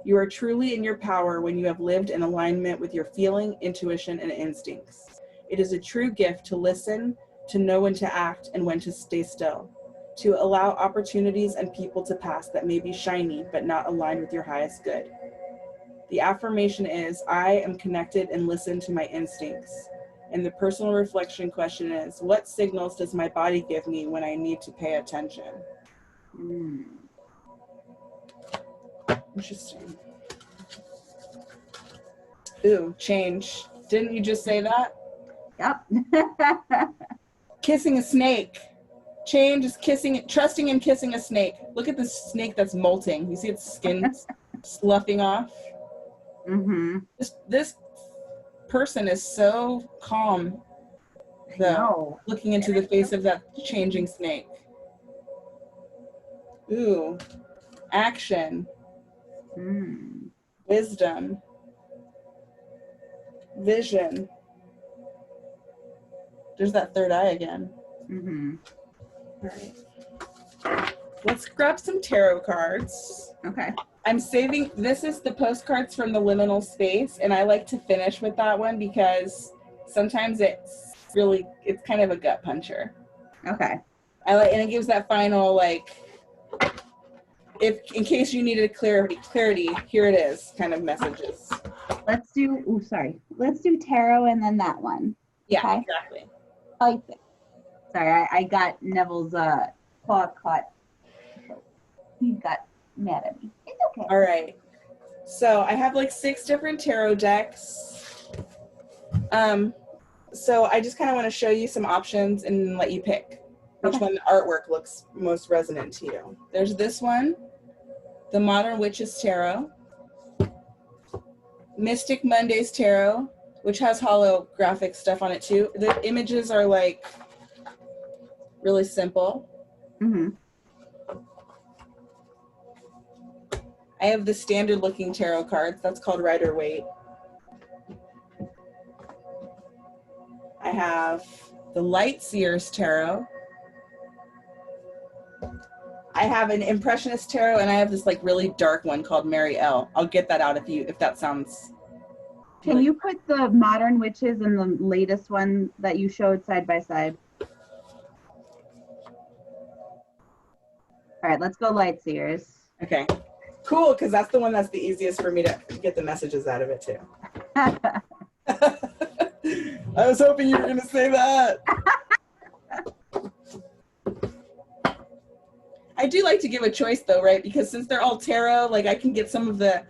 You are truly in your power when you have lived in alignment with your feeling, intuition, and instincts. It is a true gift to listen, to know when to act and when to stay still, to allow opportunities and people to pass that may be shiny but not aligned with your highest good. The affirmation is, I am connected and listen to my instincts. And the personal reflection question is, what signals does my body give me when I need to pay attention? Interesting. Ooh, change. Didn't you just say that? Yep. Kissing a snake. Change is trusting and kissing a snake. Look at this snake that's molting. You see its skin sloughing off? Mm-hmm. This person is so calm, though, looking into the face of that changing snake. Ooh, action. Wisdom. Vision. There's that third eye again. Mm-hmm. All right. Let's grab some tarot cards. Okay. I'm saving, this is the postcards from the liminal space, and I like to finish with that one because sometimes it's kind of a gut puncher. Okay. And it gives that final, like, in case you needed clarity, here it is, kind of messages. Let's do tarot and then that one. Yeah, okay? Exactly. Sorry, I got Neville's claw caught. He got mad at me. It's okay. All right. So I have like 6 different tarot decks. So I just kind of want to show you some options and let you pick which one artwork looks most resonant to you. There's this one, the Modern Witches Tarot, Mystic Mondays Tarot, which has holographic stuff on it too. The images are like really simple. Mm-hmm. I have the standard looking tarot cards. That's called Rider Waite. I have the Light Seers Tarot. I have an Impressionist Tarot, and I have this like really dark one called Mary L. I'll get that out if that sounds. Can you put the Modern Witches and the latest one that you showed side by side? All right, let's go Light Seers. Okay, cool, because that's the one that's the easiest for me to get the messages out of it too. I was hoping you were going to say that. I do like to give a choice though, right? Because since they're all tarot, like I can get some of the,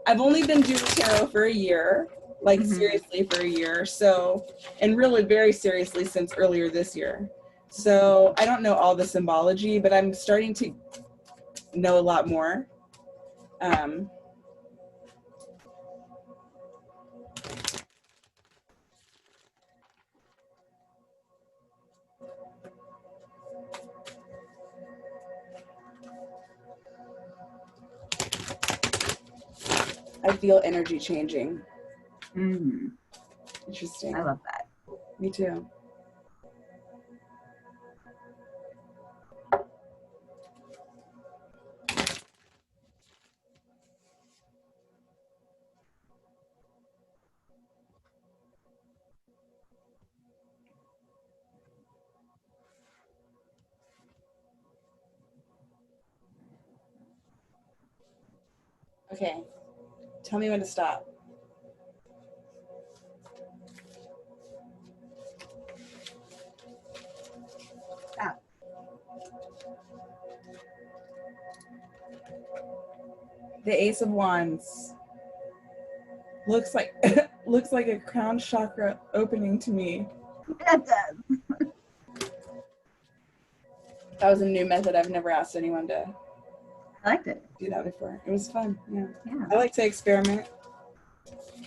I've only been doing tarot for a year, like seriously for a year. So, and really very seriously since earlier this year. So I don't know all the symbology, but I'm starting to know a lot more. I feel energy changing. Mm-hmm. Interesting. I love that. Me too. Okay. Tell me when to stop. Stop. The Ace of Wands. Looks like looks like a crown chakra opening to me. It does. That was a new method. I've never asked anyone to I liked it. do that before. It was fun. Yeah. Yeah, I like to experiment.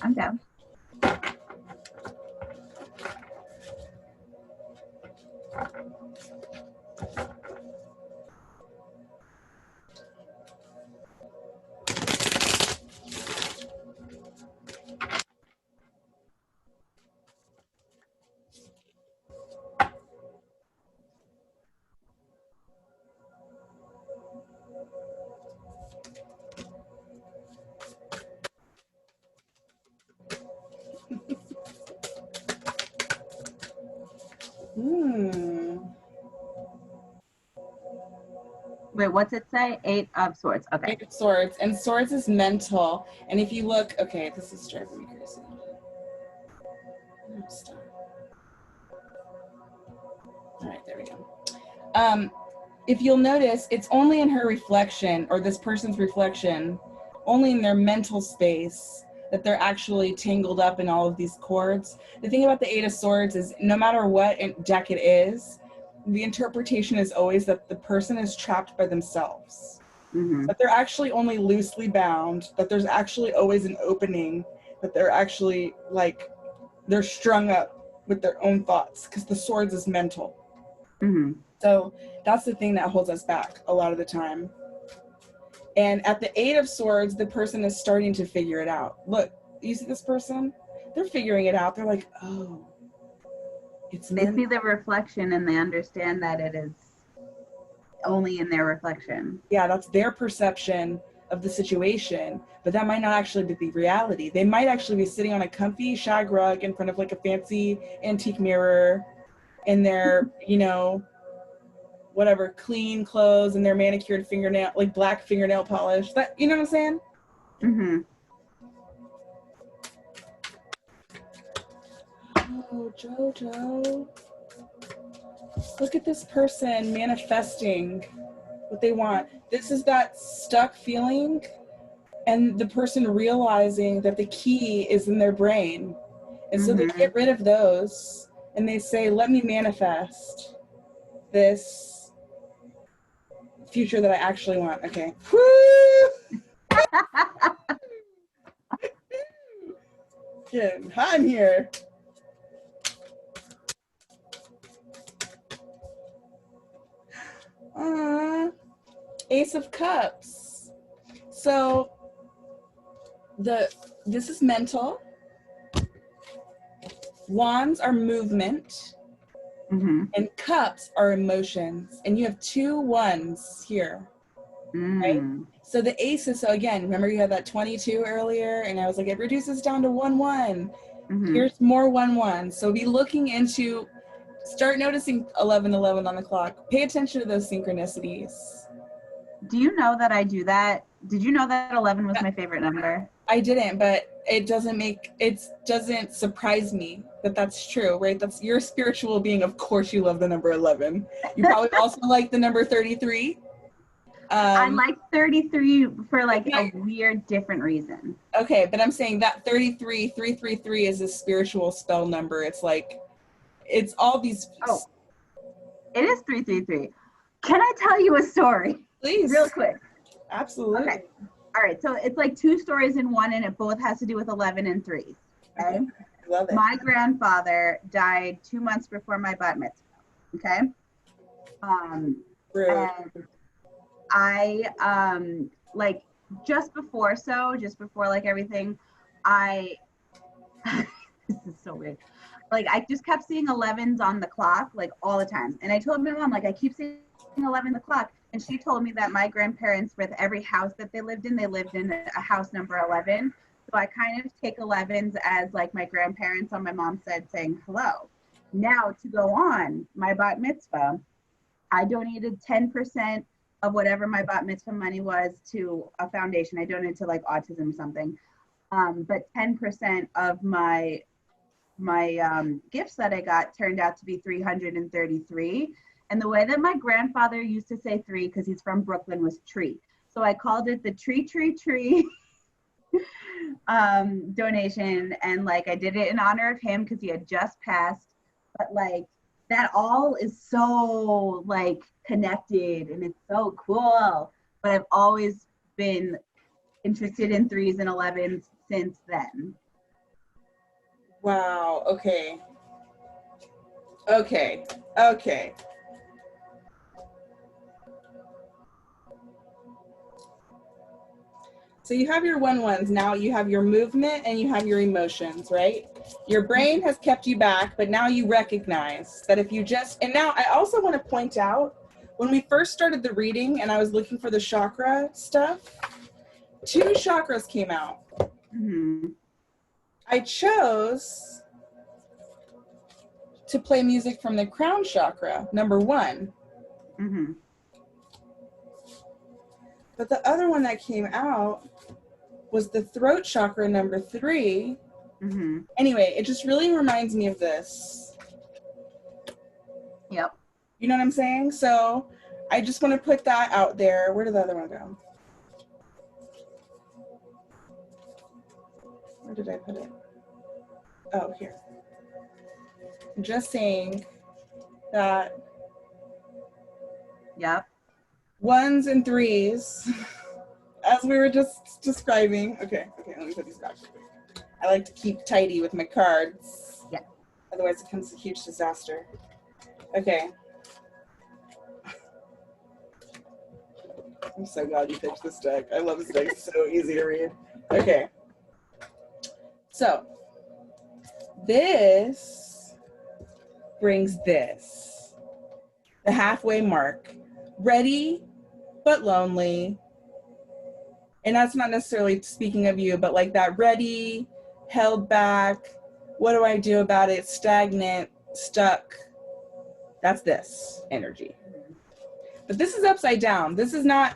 I'm down. Wait, what's it say? 8 of Swords. Okay. 8 of Swords. And Swords is mental. And if you look, okay, this is driving me crazy. Oh, stop. All right, there we go. If you'll notice, it's only in her reflection, or this person's reflection, only in their mental space, that they're actually tangled up in all of these cords. The thing about the 8 of Swords is no matter what deck it is, the interpretation is always that the person is trapped by themselves. Mm-hmm. That they're actually only loosely bound, that there's actually always an opening, that they're actually like, they're strung up with their own thoughts, because the Swords is mental. Mm-hmm. So that's the thing that holds us back a lot of the time. And at the 8 of Swords, the person is starting to figure it out. Look, you see this person? They're figuring it out. They're like, oh, it's They see the reflection and they understand that it is only in their reflection. Yeah, that's their perception of the situation, but that might not actually be the reality. They might actually be sitting on a comfy shag rug in front of like a fancy antique mirror in their, you know, whatever, clean clothes and their manicured fingernail, like black fingernail polish. That, you know what I'm saying? Mm-hmm. Oh, Jojo. Look at this person manifesting what they want. This is that stuck feeling, and the person realizing that the key is in their brain. And so they get rid of those and they say, let me manifest this future that I actually want. Okay. Woo! Getting hot in here. Ace of Cups. So this is mental. Wands are movement. Mm-hmm. And cups are emotions. And you have 2 ones here. Right? So the aces, so again, remember you had that 22 earlier, and I was like, it reduces down to 1 1. Here's more 1 1. So be looking into, start noticing 11 11 on the clock. Pay attention to those synchronicities. Do you know that I do that? Did you know that 11 was my favorite number? I didn't, but it doesn't surprise me that that's true, right? That's, you're a spiritual being. Of course you love the number 11. You probably also like the number 33. I like 33 for like a weird different reason. Okay, but I'm saying that 333 is a spiritual spell number. It's like, it's all these. Oh, it is 333. Can I tell you a story? Please. Real quick. Absolutely. Okay. All right. So it's like 2 stories in one, and it both has to do with 11 and 3. Okay. Love it. My grandfather died 2 months before my bat mitzvah. Okay. Rude. And I like just before like everything, this is so weird. Like I just kept seeing 11s on the clock like all the time. And I told my mom, like, I keep seeing 11 on the clock. And she told me that my grandparents, with every house that they lived in a house number 11. So I kind of take 11s as like my grandparents on my mom's side saying hello. Now to go on my bat mitzvah, I donated 10% of whatever my bat mitzvah money was to a foundation. I donated to like autism or something. But 10% of my gifts that I got turned out to be 333. And the way that my grandfather used to say three, because he's from Brooklyn, was tree. So I called it the tree donation. And like I did it in honor of him because he had just passed. But like that all is so like connected and it's so cool. But I've always been interested in 3s and 11s since then. Wow. Okay. So you have your 1-1s. Now you have your movement and you have your emotions, right? Your brain has kept you back, but now you recognize that if you just, and now I also want to point out, when we first started the reading and I was looking for the chakra stuff, 2 chakras came out. Mm-hmm. I chose to play music from the crown chakra, number 1. Mm-hmm. But the other one that came out was the throat chakra, number 3. Mm-hmm. Anyway, it just really reminds me of this. Yep. You know what I'm saying? So I just want to put that out there. Where did the other one go? Where did I put it? Oh, here. I'm just saying that Yep. 1s and 3s, as we were just describing. Okay, let me put these back. I like to keep tidy with my cards. Yeah. Otherwise it becomes a huge disaster. Okay. I'm so glad you picked this deck. I love this deck. It's so easy to read. Okay. So, this brings this. The halfway mark. Ready, but lonely. And that's not necessarily speaking of you, but like that ready, held back, what do I do about it, stagnant, stuck. That's this energy. But this is upside down. This is not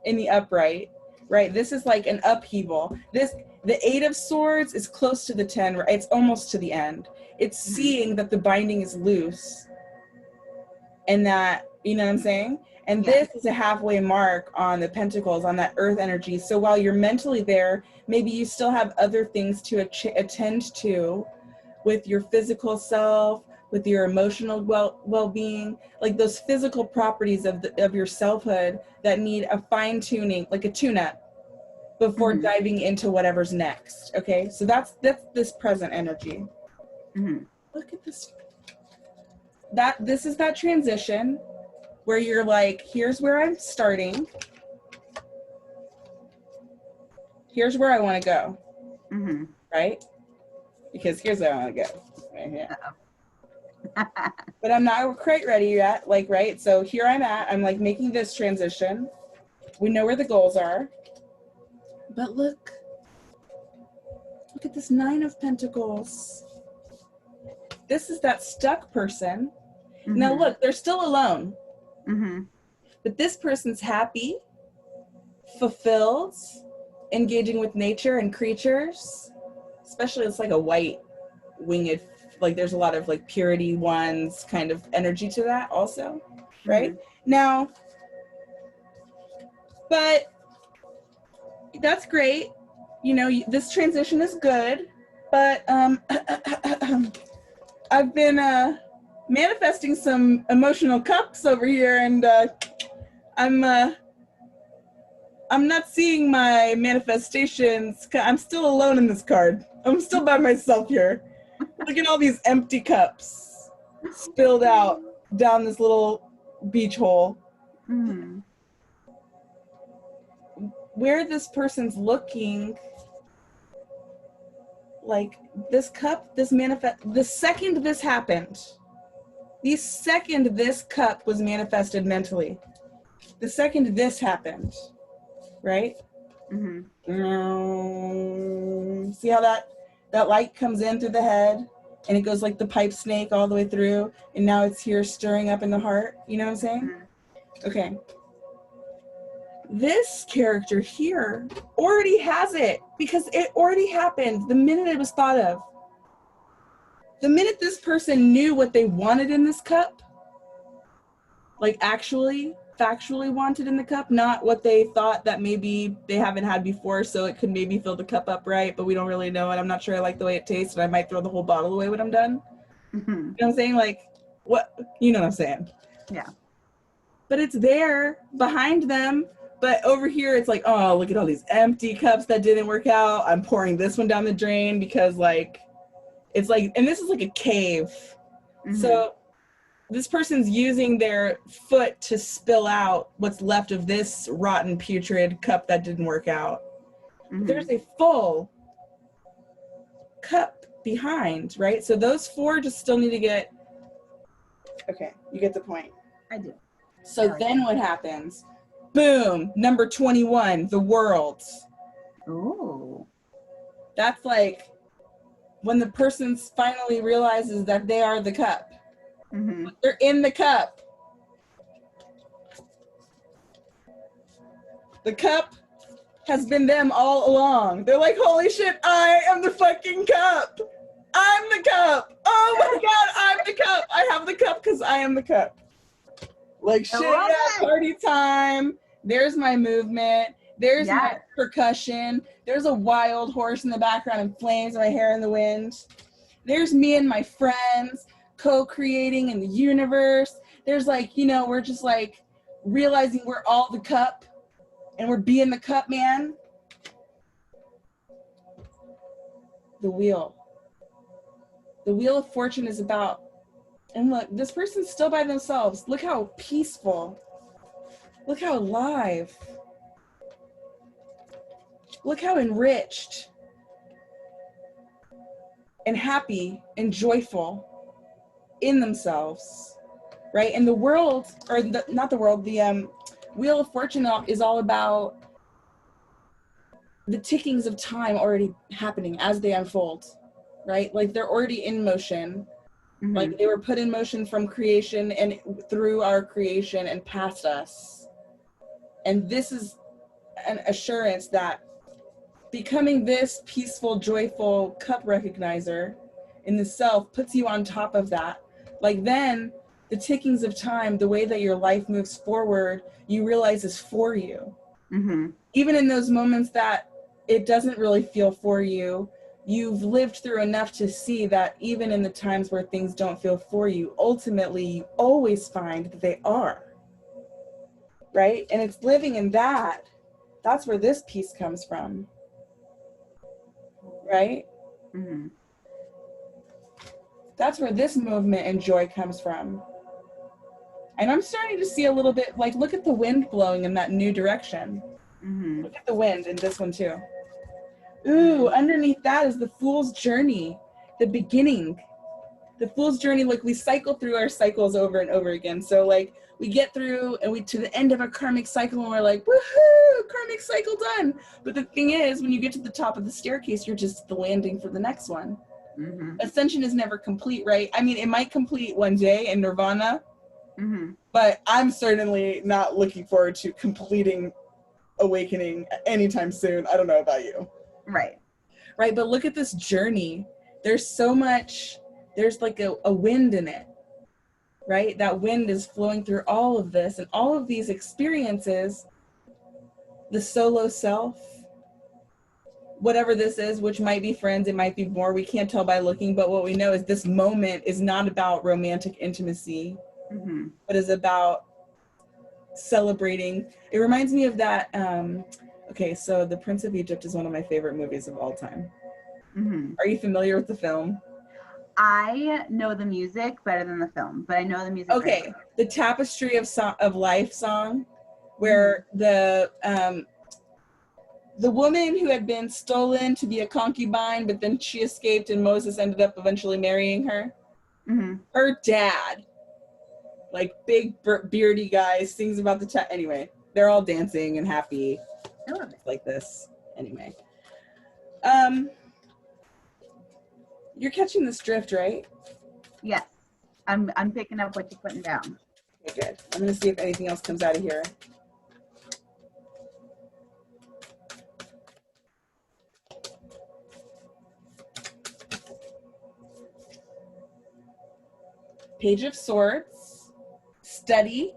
in the upright, right? This is like an upheaval. The 8 of Swords is close to the 10, right? It's almost to the end. It's seeing that the binding is loose and that, you know what I'm saying? And this is a halfway mark on the Pentacles, on that earth energy. So while you're mentally there, maybe you still have other things to attend to with your physical self, with your emotional well-being, like those physical properties of your selfhood that need a fine-tuning, like a tune-up before diving into whatever's next. Okay, so that's this present energy. Look at this. This is that transition where you're like, here's where I'm starting. Here's where I want to go. Right? Because here's where I want to go. Right here. But I'm not quite ready yet, like, right? So here I'm at. I'm like making this transition. We know where the goals are. But look at this 9 of Pentacles. This is that stuck person. Now look, they're still alone. But this person's happy, fulfilled, engaging with nature and creatures. Especially it's like a white winged, like there's a lot of like purity ones kind of energy to that also, right? Now, but that's great. You know, this transition is good, but I've been manifesting some emotional cups over here, and I'm not seeing my manifestations. I'm still alone in this card. I'm still by myself here. Look at all these empty cups spilled out down this little beach hole. Where this person's looking, like this cup, the second this happened, the second this cup was manifested mentally, the second this happened, right? See how that light comes in through the head and it goes like the pipe snake all the way through, and now it's here stirring up in the heart. You know what I'm saying? Okay. This character here already has it because it already happened the minute it was thought of. The minute this person knew what they wanted in this cup, like actually, factually wanted in the cup, not what they thought that maybe they haven't had before, so it could maybe fill the cup up right, but we don't really know, and I'm not sure I like the way it tastes, and I might throw the whole bottle away when I'm done. Mm-hmm. You know what I'm saying? Like, what? You know what I'm saying? Yeah. But it's there behind them. But over here, it's like, oh, look at all these empty cups that didn't work out. I'm pouring this one down the drain because, like, it's like, and this is like a cave. Mm-hmm. So this person's using their foot to spill out what's left of this rotten, putrid cup that didn't work out. Mm-hmm. There's a full cup behind, right? So those 4 just still need to get, okay, you get the point. I do. So then what happens? Boom, number 21, the world. Ooh. That's like when the person finally realizes that they are the cup. Mm-hmm. They're in the cup. The cup has been them all along. They're like, holy shit, I am the fucking cup. I'm the cup. Oh my God, I'm the cup. I have the cup because I am the cup. Like, shit, yeah, party time. There's my movement. There's my percussion. There's a wild horse in the background and flames and my hair in the wind. There's me and my friends co-creating in the universe. There's like, you know, we're just like realizing we're all the cup and we're being the cup, man. The wheel. The wheel of fortune is about, and look, this person's still by themselves. Look how peaceful. Look how alive. Look how enriched and happy and joyful in themselves, right? And the world, or not the world, the Wheel of Fortune is all about the tickings of time already happening as they unfold, right? Like they're already in motion. Mm-hmm. Like they were put in motion from creation and through our creation and past us. And this is an assurance that becoming this peaceful, joyful cup recognizer in the self puts you on top of that. Like then the tickings of time, the way that your life moves forward, you realize is for you. Mm-hmm. Even in those moments that it doesn't really feel for you, you've lived through enough to see that even in the times where things don't feel for you, ultimately you always find that they are. Right? And it's living in that. That's where this piece comes from. Right? Mm-hmm. That's where this movement and joy comes from. And I'm starting to see a little bit, like, look at the wind blowing in that new direction. Mm-hmm. Look at the wind in this one too. Ooh, underneath that is the Fool's Journey, the beginning. The Fool's Journey, like we cycle through our cycles over and over again. So like we get through and we to the end of our karmic cycle and we're like, woohoo, karmic cycle done. But the thing is, when you get to the top of the staircase, you're just the landing for the next one. Mm-hmm. Ascension is never complete, right? I mean, it might complete one day in Nirvana, mm-hmm. but I'm certainly not looking forward to completing awakening anytime soon. I don't know about you. Right. Right, but look at this journey. There's so much, there's like a wind in it, right? That wind is flowing through all of this and all of these experiences, the solo self, whatever this is, which might be friends, it might be more, we can't tell by looking, but what we know is this moment is not about romantic intimacy, mm-hmm. but is about celebrating. It reminds me of that, okay, so The Prince of Egypt is one of my favorite movies of all time. Mm-hmm. Are you familiar with the film? I know the music better than the film, but I know the music. Okay, the Tapestry of Life song, where mm-hmm. The woman who had been stolen to be a concubine, but then she escaped and Moses ended up eventually marrying her. Mm-hmm. Her dad, like big beardy guy, sings about anyway, they're all dancing and happy. I love it. Like this. Anyway. You're catching this drift, right? Yes. I'm picking up what you're putting down. Okay, good. I'm gonna see if anything else comes out of here. Page of Swords, steady,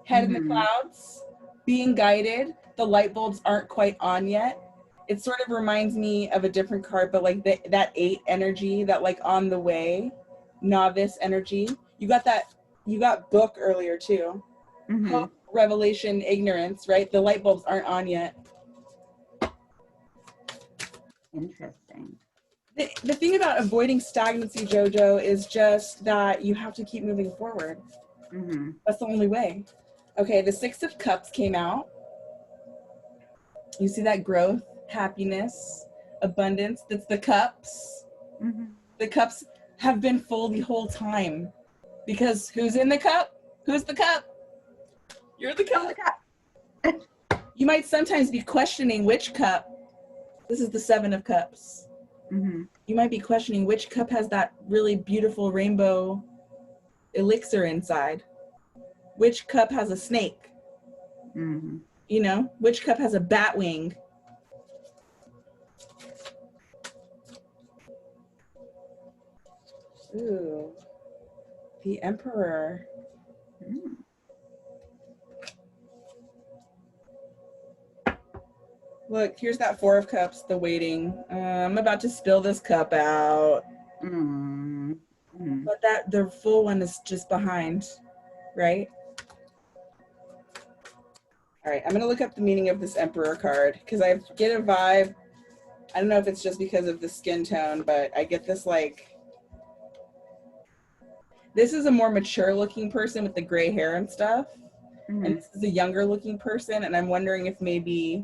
head in the clouds, being guided. The light bulbs aren't quite on yet. It sort of reminds me of a different card, but like that 8 energy, that like on the way, novice energy. You got book earlier too. Hope, revelation, ignorance, right? The light bulbs aren't on yet. Interesting. The thing about avoiding stagnancy, Jojo, is just that you have to keep moving forward. That's the only way. Okay, the 6 of Cups came out. You see that growth, happiness, abundance. That's the cups. The cups have been full the whole time. Because who's in the cup? Who's the cup? You're the cup. You might sometimes be questioning which cup. This is the 7 of Cups. You might be questioning which cup has that really beautiful rainbow elixir inside. Which cup has a snake? You know, which cup has a bat wing? Ooh, the Emperor. Look, here's that 4 of Cups, the waiting. I'm about to spill this cup out. But the full one is just behind, right? All right, I'm gonna look up the meaning of this Emperor card because I get a vibe. I don't know if it's just because of the skin tone, but I get this like, this is a more mature looking person with the gray hair and stuff. And this is a younger looking person. And I'm wondering if maybe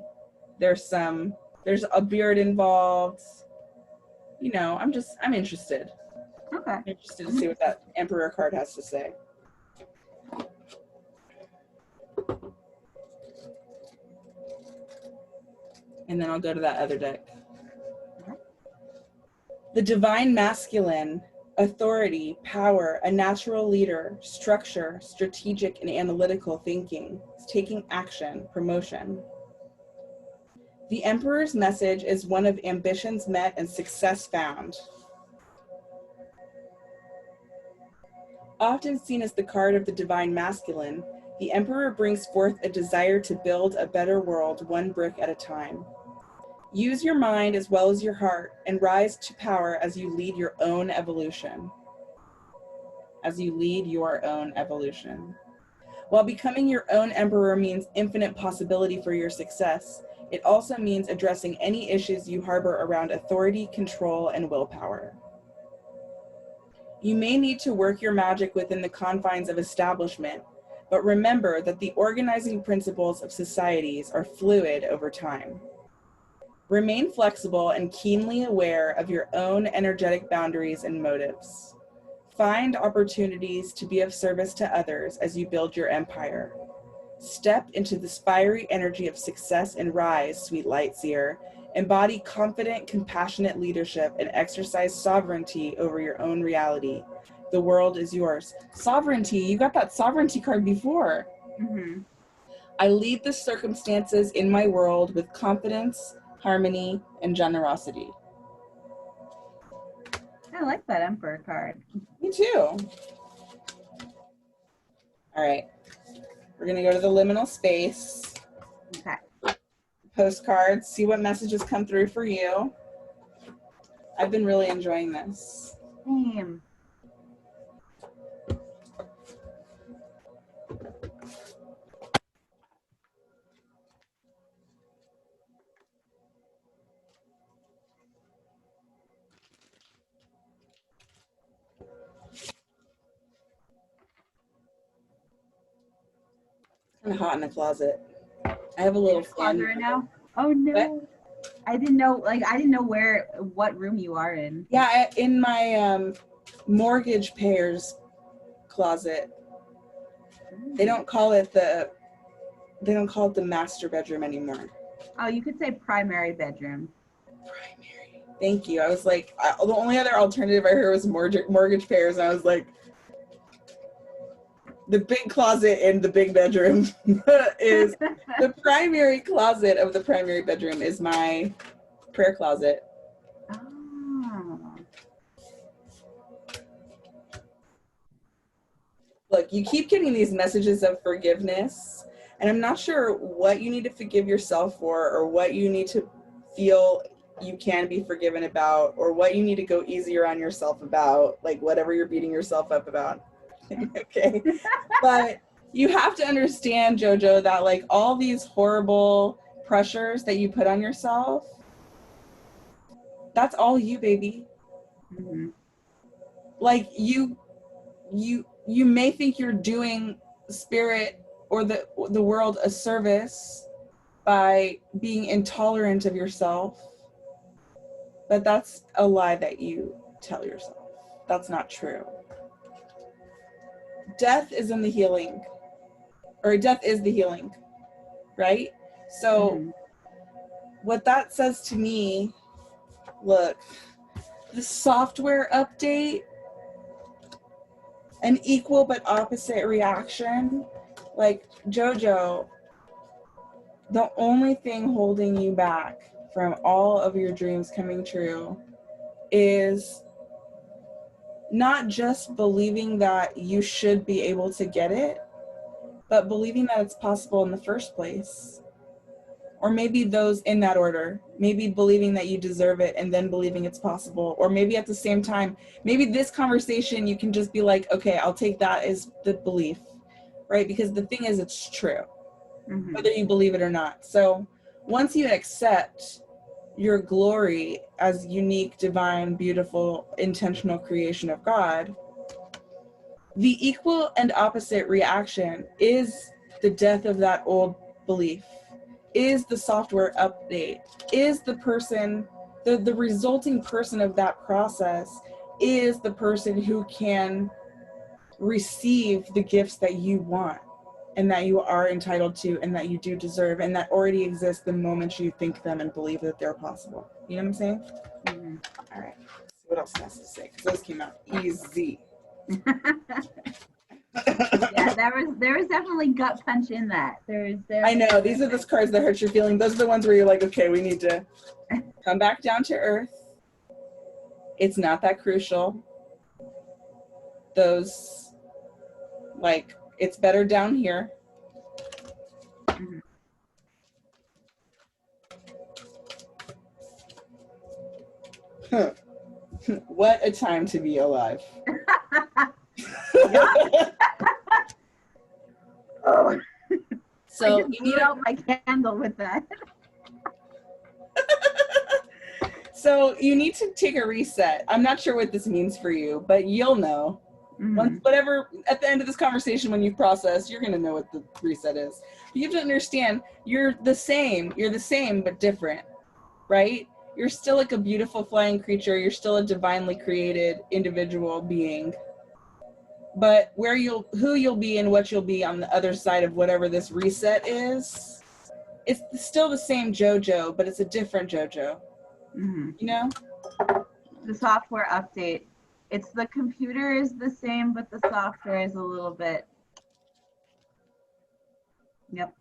there's a beard involved. You know, I'm interested. Okay. I'm interested to see what that Emperor card has to say. And then I'll go to that other deck. The Divine Masculine, authority, power, a natural leader, structure, strategic and analytical thinking, taking action, promotion. The Emperor's message is one of ambitions met and success found. Often seen as the card of the Divine Masculine, the Emperor brings forth a desire to build a better world one brick at a time. Use your mind as well as your heart and rise to power as you lead your own evolution. As you lead your own evolution. While becoming your own emperor means infinite possibility for your success, it also means addressing any issues you harbor around authority, control, and willpower. You may need to work your magic within the confines of establishment, but remember that the organizing principles of societies are fluid over time. Remain flexible and keenly aware of your own energetic boundaries and motives. Find opportunities to be of service to others as you build your empire. Step into the fiery energy of success and rise, sweet light seer. Embody confident, compassionate leadership and exercise sovereignty over your own reality. The world is yours. Sovereignty, you got that sovereignty card before. I lead the circumstances in my world with confidence, harmony, and generosity. I like that Emperor card. Me too. All right. We're going to go to the liminal space. Okay. Postcards, see what messages come through for you. I've been really enjoying this. Same. Kind of hot in the closet. I have a little fan right now. Oh no! What? I didn't know what room you are in. Yeah, in my mortgage payers closet. They don't call it the master bedroom anymore. Oh, you could say primary bedroom. Primary. Thank you. I was like, the only other alternative I heard was mortgage payers, and I was like, the big closet in the big bedroom is the primary closet of the primary bedroom is my prayer closet. Oh. look, you keep getting these messages of forgiveness, and I'm not sure what you need to forgive yourself for, or what you need to feel you can be forgiven about, or what you need to go easier on yourself about, like whatever you're beating yourself up about. Okay. But you have to understand, Jojo, that like all these horrible pressures that you put on yourself, that's all you, baby. Mm-hmm. Like you may think you're doing spirit or the world a service by being intolerant of yourself, but that's a lie that you tell yourself. That's not true. Death is in the healing, or death is the healing, right? So what that says to me, look, the software update, an equal but opposite reaction. Like, Jojo, the only thing holding you back from all of your dreams coming true is not just believing that you should be able to get it, but believing that it's possible in the first place. Or maybe those in that order, maybe believing that you deserve it and then believing it's possible. Or maybe at the same time, maybe this conversation, you can just be like, okay, I'll take that as the belief, right? Because the thing is, it's true, whether you believe it or not. So once you accept your glory as unique, divine, beautiful, intentional creation of God, the equal and opposite reaction is the death of that old belief, is the software update, is the person, the resulting person of that process is the person who can receive the gifts that you want and that you are entitled to and that you do deserve and that already exist the moment you think them and believe that they're possible. You know what I'm saying? All right. Let's see what else has to say, because those came out easy. Yeah, there was definitely gut punch in that. I know, these are the cards that hurt your feeling. Those are the ones where you're like, okay, we need to come back down to earth. It's not that crucial. Those, like, it's better down here. Huh. What a time to be alive. Oh. So I just blew out my candle with that. So you need to take a reset. I'm not sure what this means for you, but you'll know. Once, whatever, at the end of this conversation, when you process, you're going to know what the reset is. You have to understand, you're the same, but different, right? You're still like a beautiful flying creature. You're still a divinely created individual being. But who you'll be and what you'll be on the other side of whatever this reset is, it's still the same Jojo, but it's a different Jojo. You know? The software update. It's the computer is the same, but the software is a little bit. Yep.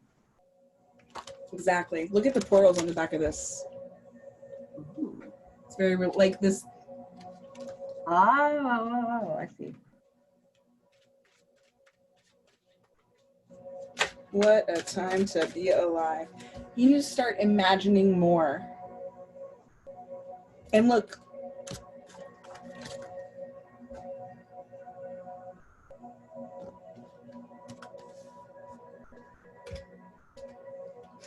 Exactly. Look at the portals on the back of this. Ooh. It's very like this. Oh, I see. What a time to be alive. You need to start imagining more. And look.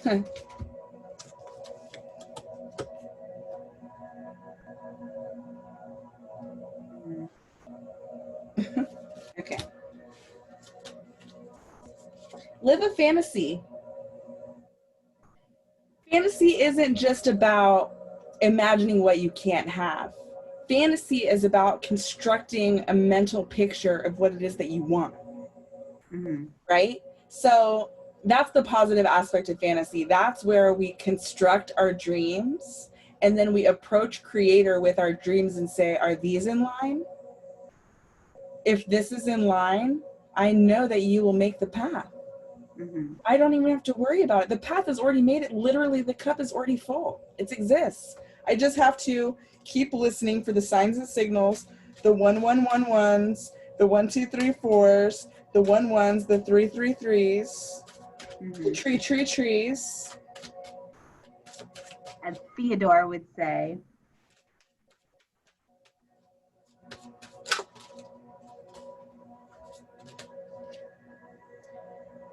Okay. Live a fantasy. Fantasy isn't just about imagining what you can't have. Fantasy is about constructing a mental picture of what it is that you want. Right? So that's the positive aspect of fantasy. That's where we construct our dreams and then we approach creator with our dreams and say, are these in line? If this is in line, I know that you will make the path. I don't even have to worry about it. The path is already made. It literally, the cup is already full. It exists. I just have to keep listening for the signs and signals, the 1111s, the 1, 2, 3, 4s, the 1-1s, the 3-3-3s, the trees. As Theodore would say.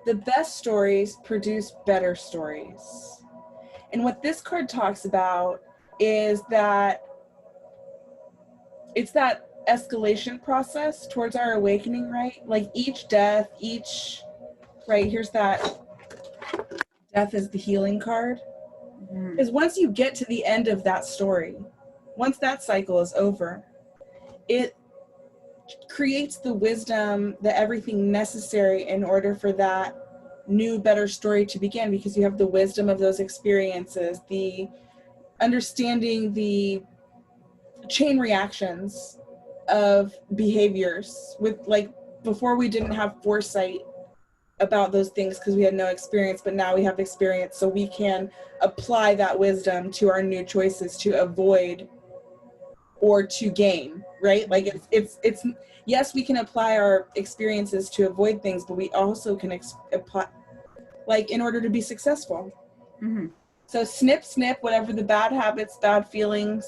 The best stories produce better stories. And what this card talks about is that it's that escalation process towards our awakening, right? Like each death, right, here's that death is the healing card. Because once you get to the end of that story, once that cycle is over, it creates the wisdom, the everything necessary in order for that new, better story to begin, because you have the wisdom of those experiences, the understanding the chain reactions of behaviors with, like, before we didn't have foresight about those things because we had no experience, but now we have experience, so we can apply that wisdom to our new choices to avoid or to gain, right? Like it's yes, we can apply our experiences to avoid things, but we also can apply, like, in order to be successful. So snip, whatever the bad habits, bad feelings,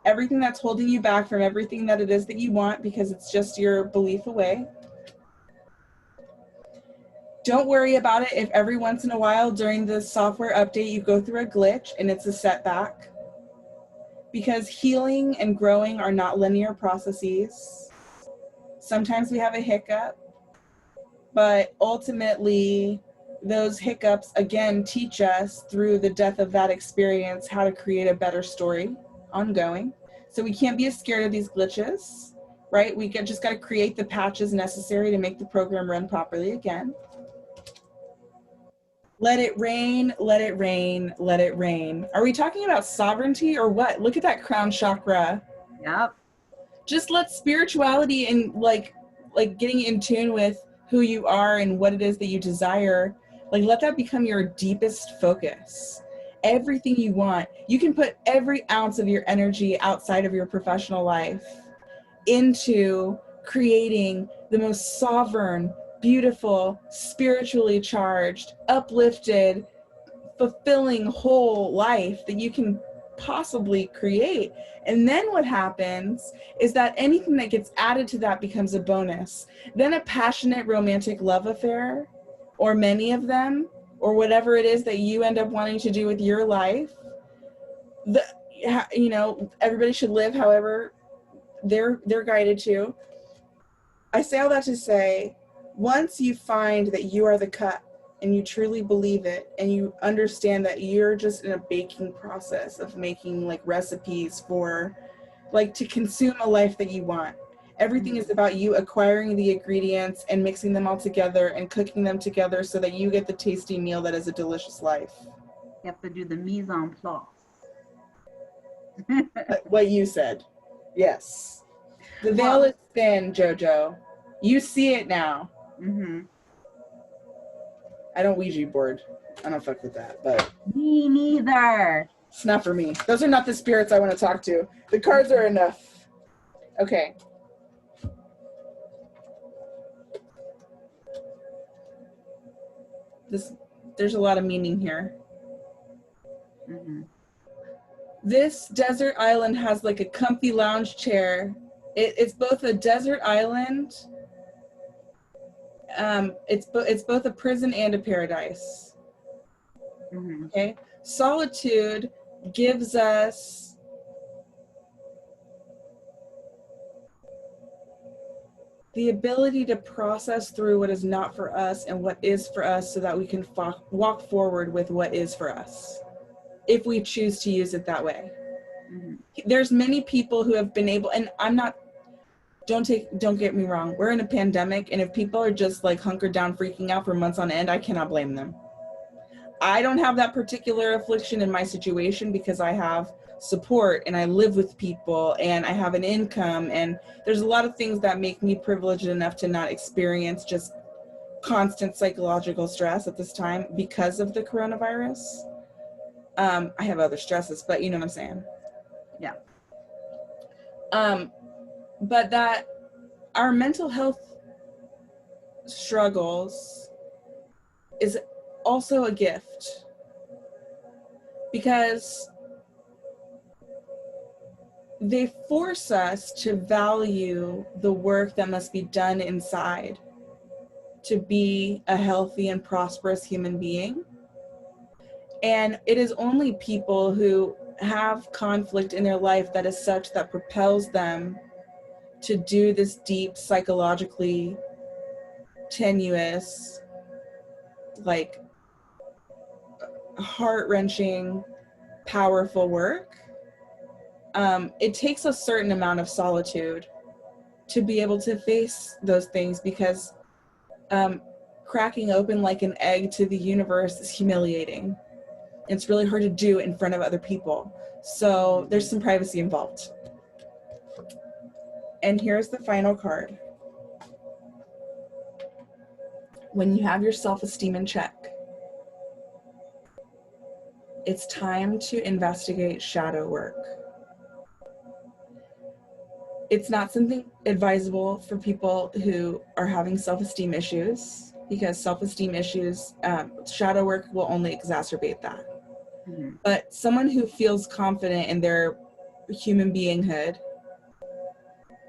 everything that's holding you back from everything that it is that you want, because it's just your belief away. Don't worry about it if every once in a while during the software update you go through a glitch and it's a setback, because healing and growing are not linear processes. Sometimes we have a hiccup, but ultimately those hiccups again teach us through the death of that experience how to create a better story ongoing. So we can't be as scared of these glitches, right? We just got to create the patches necessary to make the program run properly again. Let it rain, let it rain, let it rain. Are we talking about sovereignty or what? Look at that crown chakra. Yep. Just let spirituality and like getting in tune with who you are and what it is that you desire, like let that become your deepest focus. Everything you want, you can put every ounce of your energy outside of your professional life into creating the most sovereign, beautiful, spiritually charged, uplifted, fulfilling whole life that you can possibly create. And then what happens is that anything that gets added to that becomes a bonus. Then a passionate romantic love affair, or many of them, or whatever it is that you end up wanting to do with your life, everybody should live however they're guided to. I say all that to say, once you find that you are the cup and you truly believe it, and you understand that you're just in a baking process of making like recipes for, like, to consume a life that you want. Everything is about you acquiring the ingredients and mixing them all together and cooking them together so that you get the tasty meal that is a delicious life. You have to do the mise en place. What you said. Yes. The veil is thin, Jojo. You see it now. I don't Ouija board. I don't fuck with that, but... Me neither. It's not for me. Those are not the spirits I want to talk to. The cards are enough. Okay. There's a lot of meaning here. This desert island has like a comfy lounge chair. It's both a desert island. It's both a prison and a paradise. Okay. Solitude gives us the ability to process through what is not for us and what is for us, so that we can walk forward with what is for us, if we choose to use it that way. There's many people who have been able, and don't get me wrong, we're in a pandemic, and if people are just like hunkered down freaking out for months on end, I cannot blame them. I don't have that particular affliction in my situation because I have support and I live with people and I have an income, and there's a lot of things that make me privileged enough to not experience just constant psychological stress at this time because of the coronavirus. I have other stresses, but you know what I'm saying? Yeah. But that our mental health struggles is also a gift, because they force us to value the work that must be done inside to be a healthy and prosperous human being. And it is only people who have conflict in their life that is such that propels them to do this deep, psychologically tenuous, like heart-wrenching, powerful work. It takes a certain amount of solitude to be able to face those things, because cracking open like an egg to the universe is humiliating. It's really hard to do in front of other people. So there's some privacy involved. And here's the final card. When you have your self-esteem in check, it's time to investigate shadow work. It's not something advisable for people who are having self-esteem issues, because self-esteem issues, shadow work will only exacerbate that. Mm-hmm. But someone who feels confident in their human beinghood,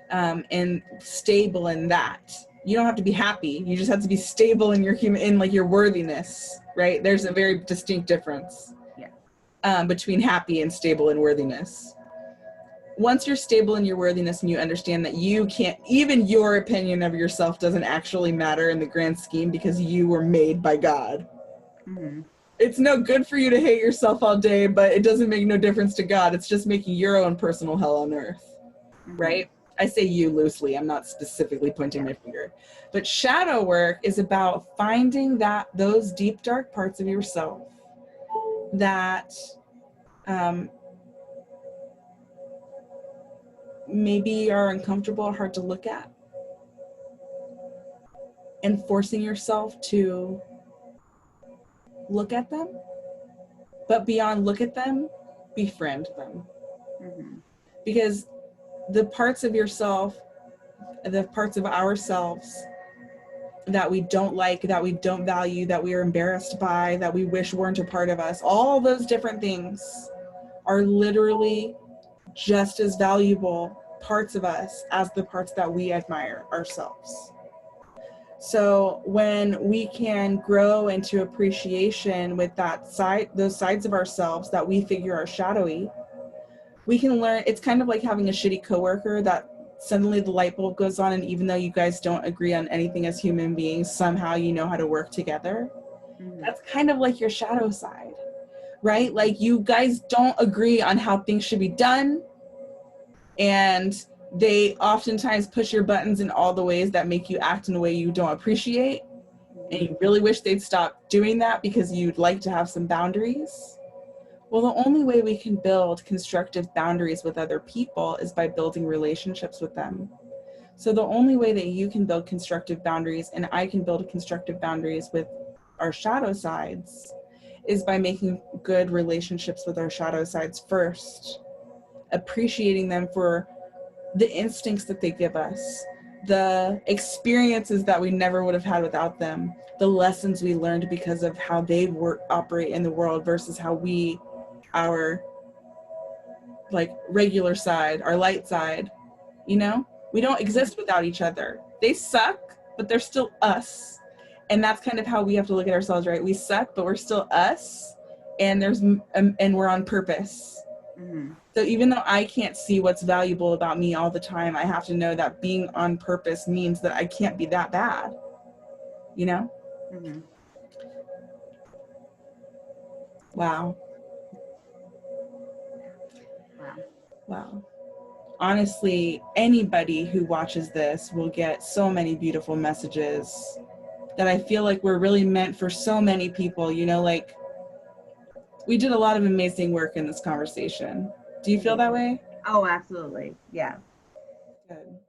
and stable in that, you don't have to be happy. You just have to be stable in your worthiness, right? There's a very distinct difference between happy and stable in worthiness. Once you're stable in your worthiness and you understand that you can't, even your opinion of yourself doesn't actually matter in the grand scheme, because you were made by God. Mm-hmm. It's no good for you to hate yourself all day, but it doesn't make no difference to God. It's just making your own personal hell on earth, right? I say you loosely. I'm not specifically pointing my finger. But shadow work is about finding those deep, dark parts of yourself that maybe are uncomfortable, hard to look at, and forcing yourself to look at them, but beyond look at them, befriend them. Mm-hmm. Because the parts of yourself, the parts of ourselves that we don't like, that we don't value, that we are embarrassed by, that we wish weren't a part of us, all those different things are literally just as valuable parts of us as the parts that we admire ourselves. So when we can grow into appreciation with those sides of ourselves that we figure are shadowy, we can learn. It's kind of like having a shitty coworker that suddenly the light bulb goes on, and even though you guys don't agree on anything as human beings, somehow you know how to work together. Mm-hmm. That's kind of like your shadow side, right? Like, you guys don't agree on how things should be done, and they oftentimes push your buttons in all the ways that make you act in a way you don't appreciate, and you really wish they'd stop doing that because you'd like to have some boundaries. Well, the only way we can build constructive boundaries with other people is by building relationships with them. So the only way that you can build constructive boundaries, and I can build constructive boundaries with our shadow sides, is by making good relationships with our shadow sides first, appreciating them for the instincts that they give us, the experiences that we never would have had without them, the lessons we learned because of how they operate in the world versus how our like regular side, our light side, we don't exist without each other. They suck, but they're still us. And that's kind of how we have to look at ourselves, right? We suck, but we're still us, and we're on purpose. Mm-hmm. So even though I can't see what's valuable about me all the time, I have to know that being on purpose means that I can't be that bad, Mm-hmm. Wow. Honestly, anybody who watches this will get so many beautiful messages that I feel like we're really meant for so many people. Like, we did a lot of amazing work in this conversation. Do you feel that way? Oh, absolutely. Yeah. Good.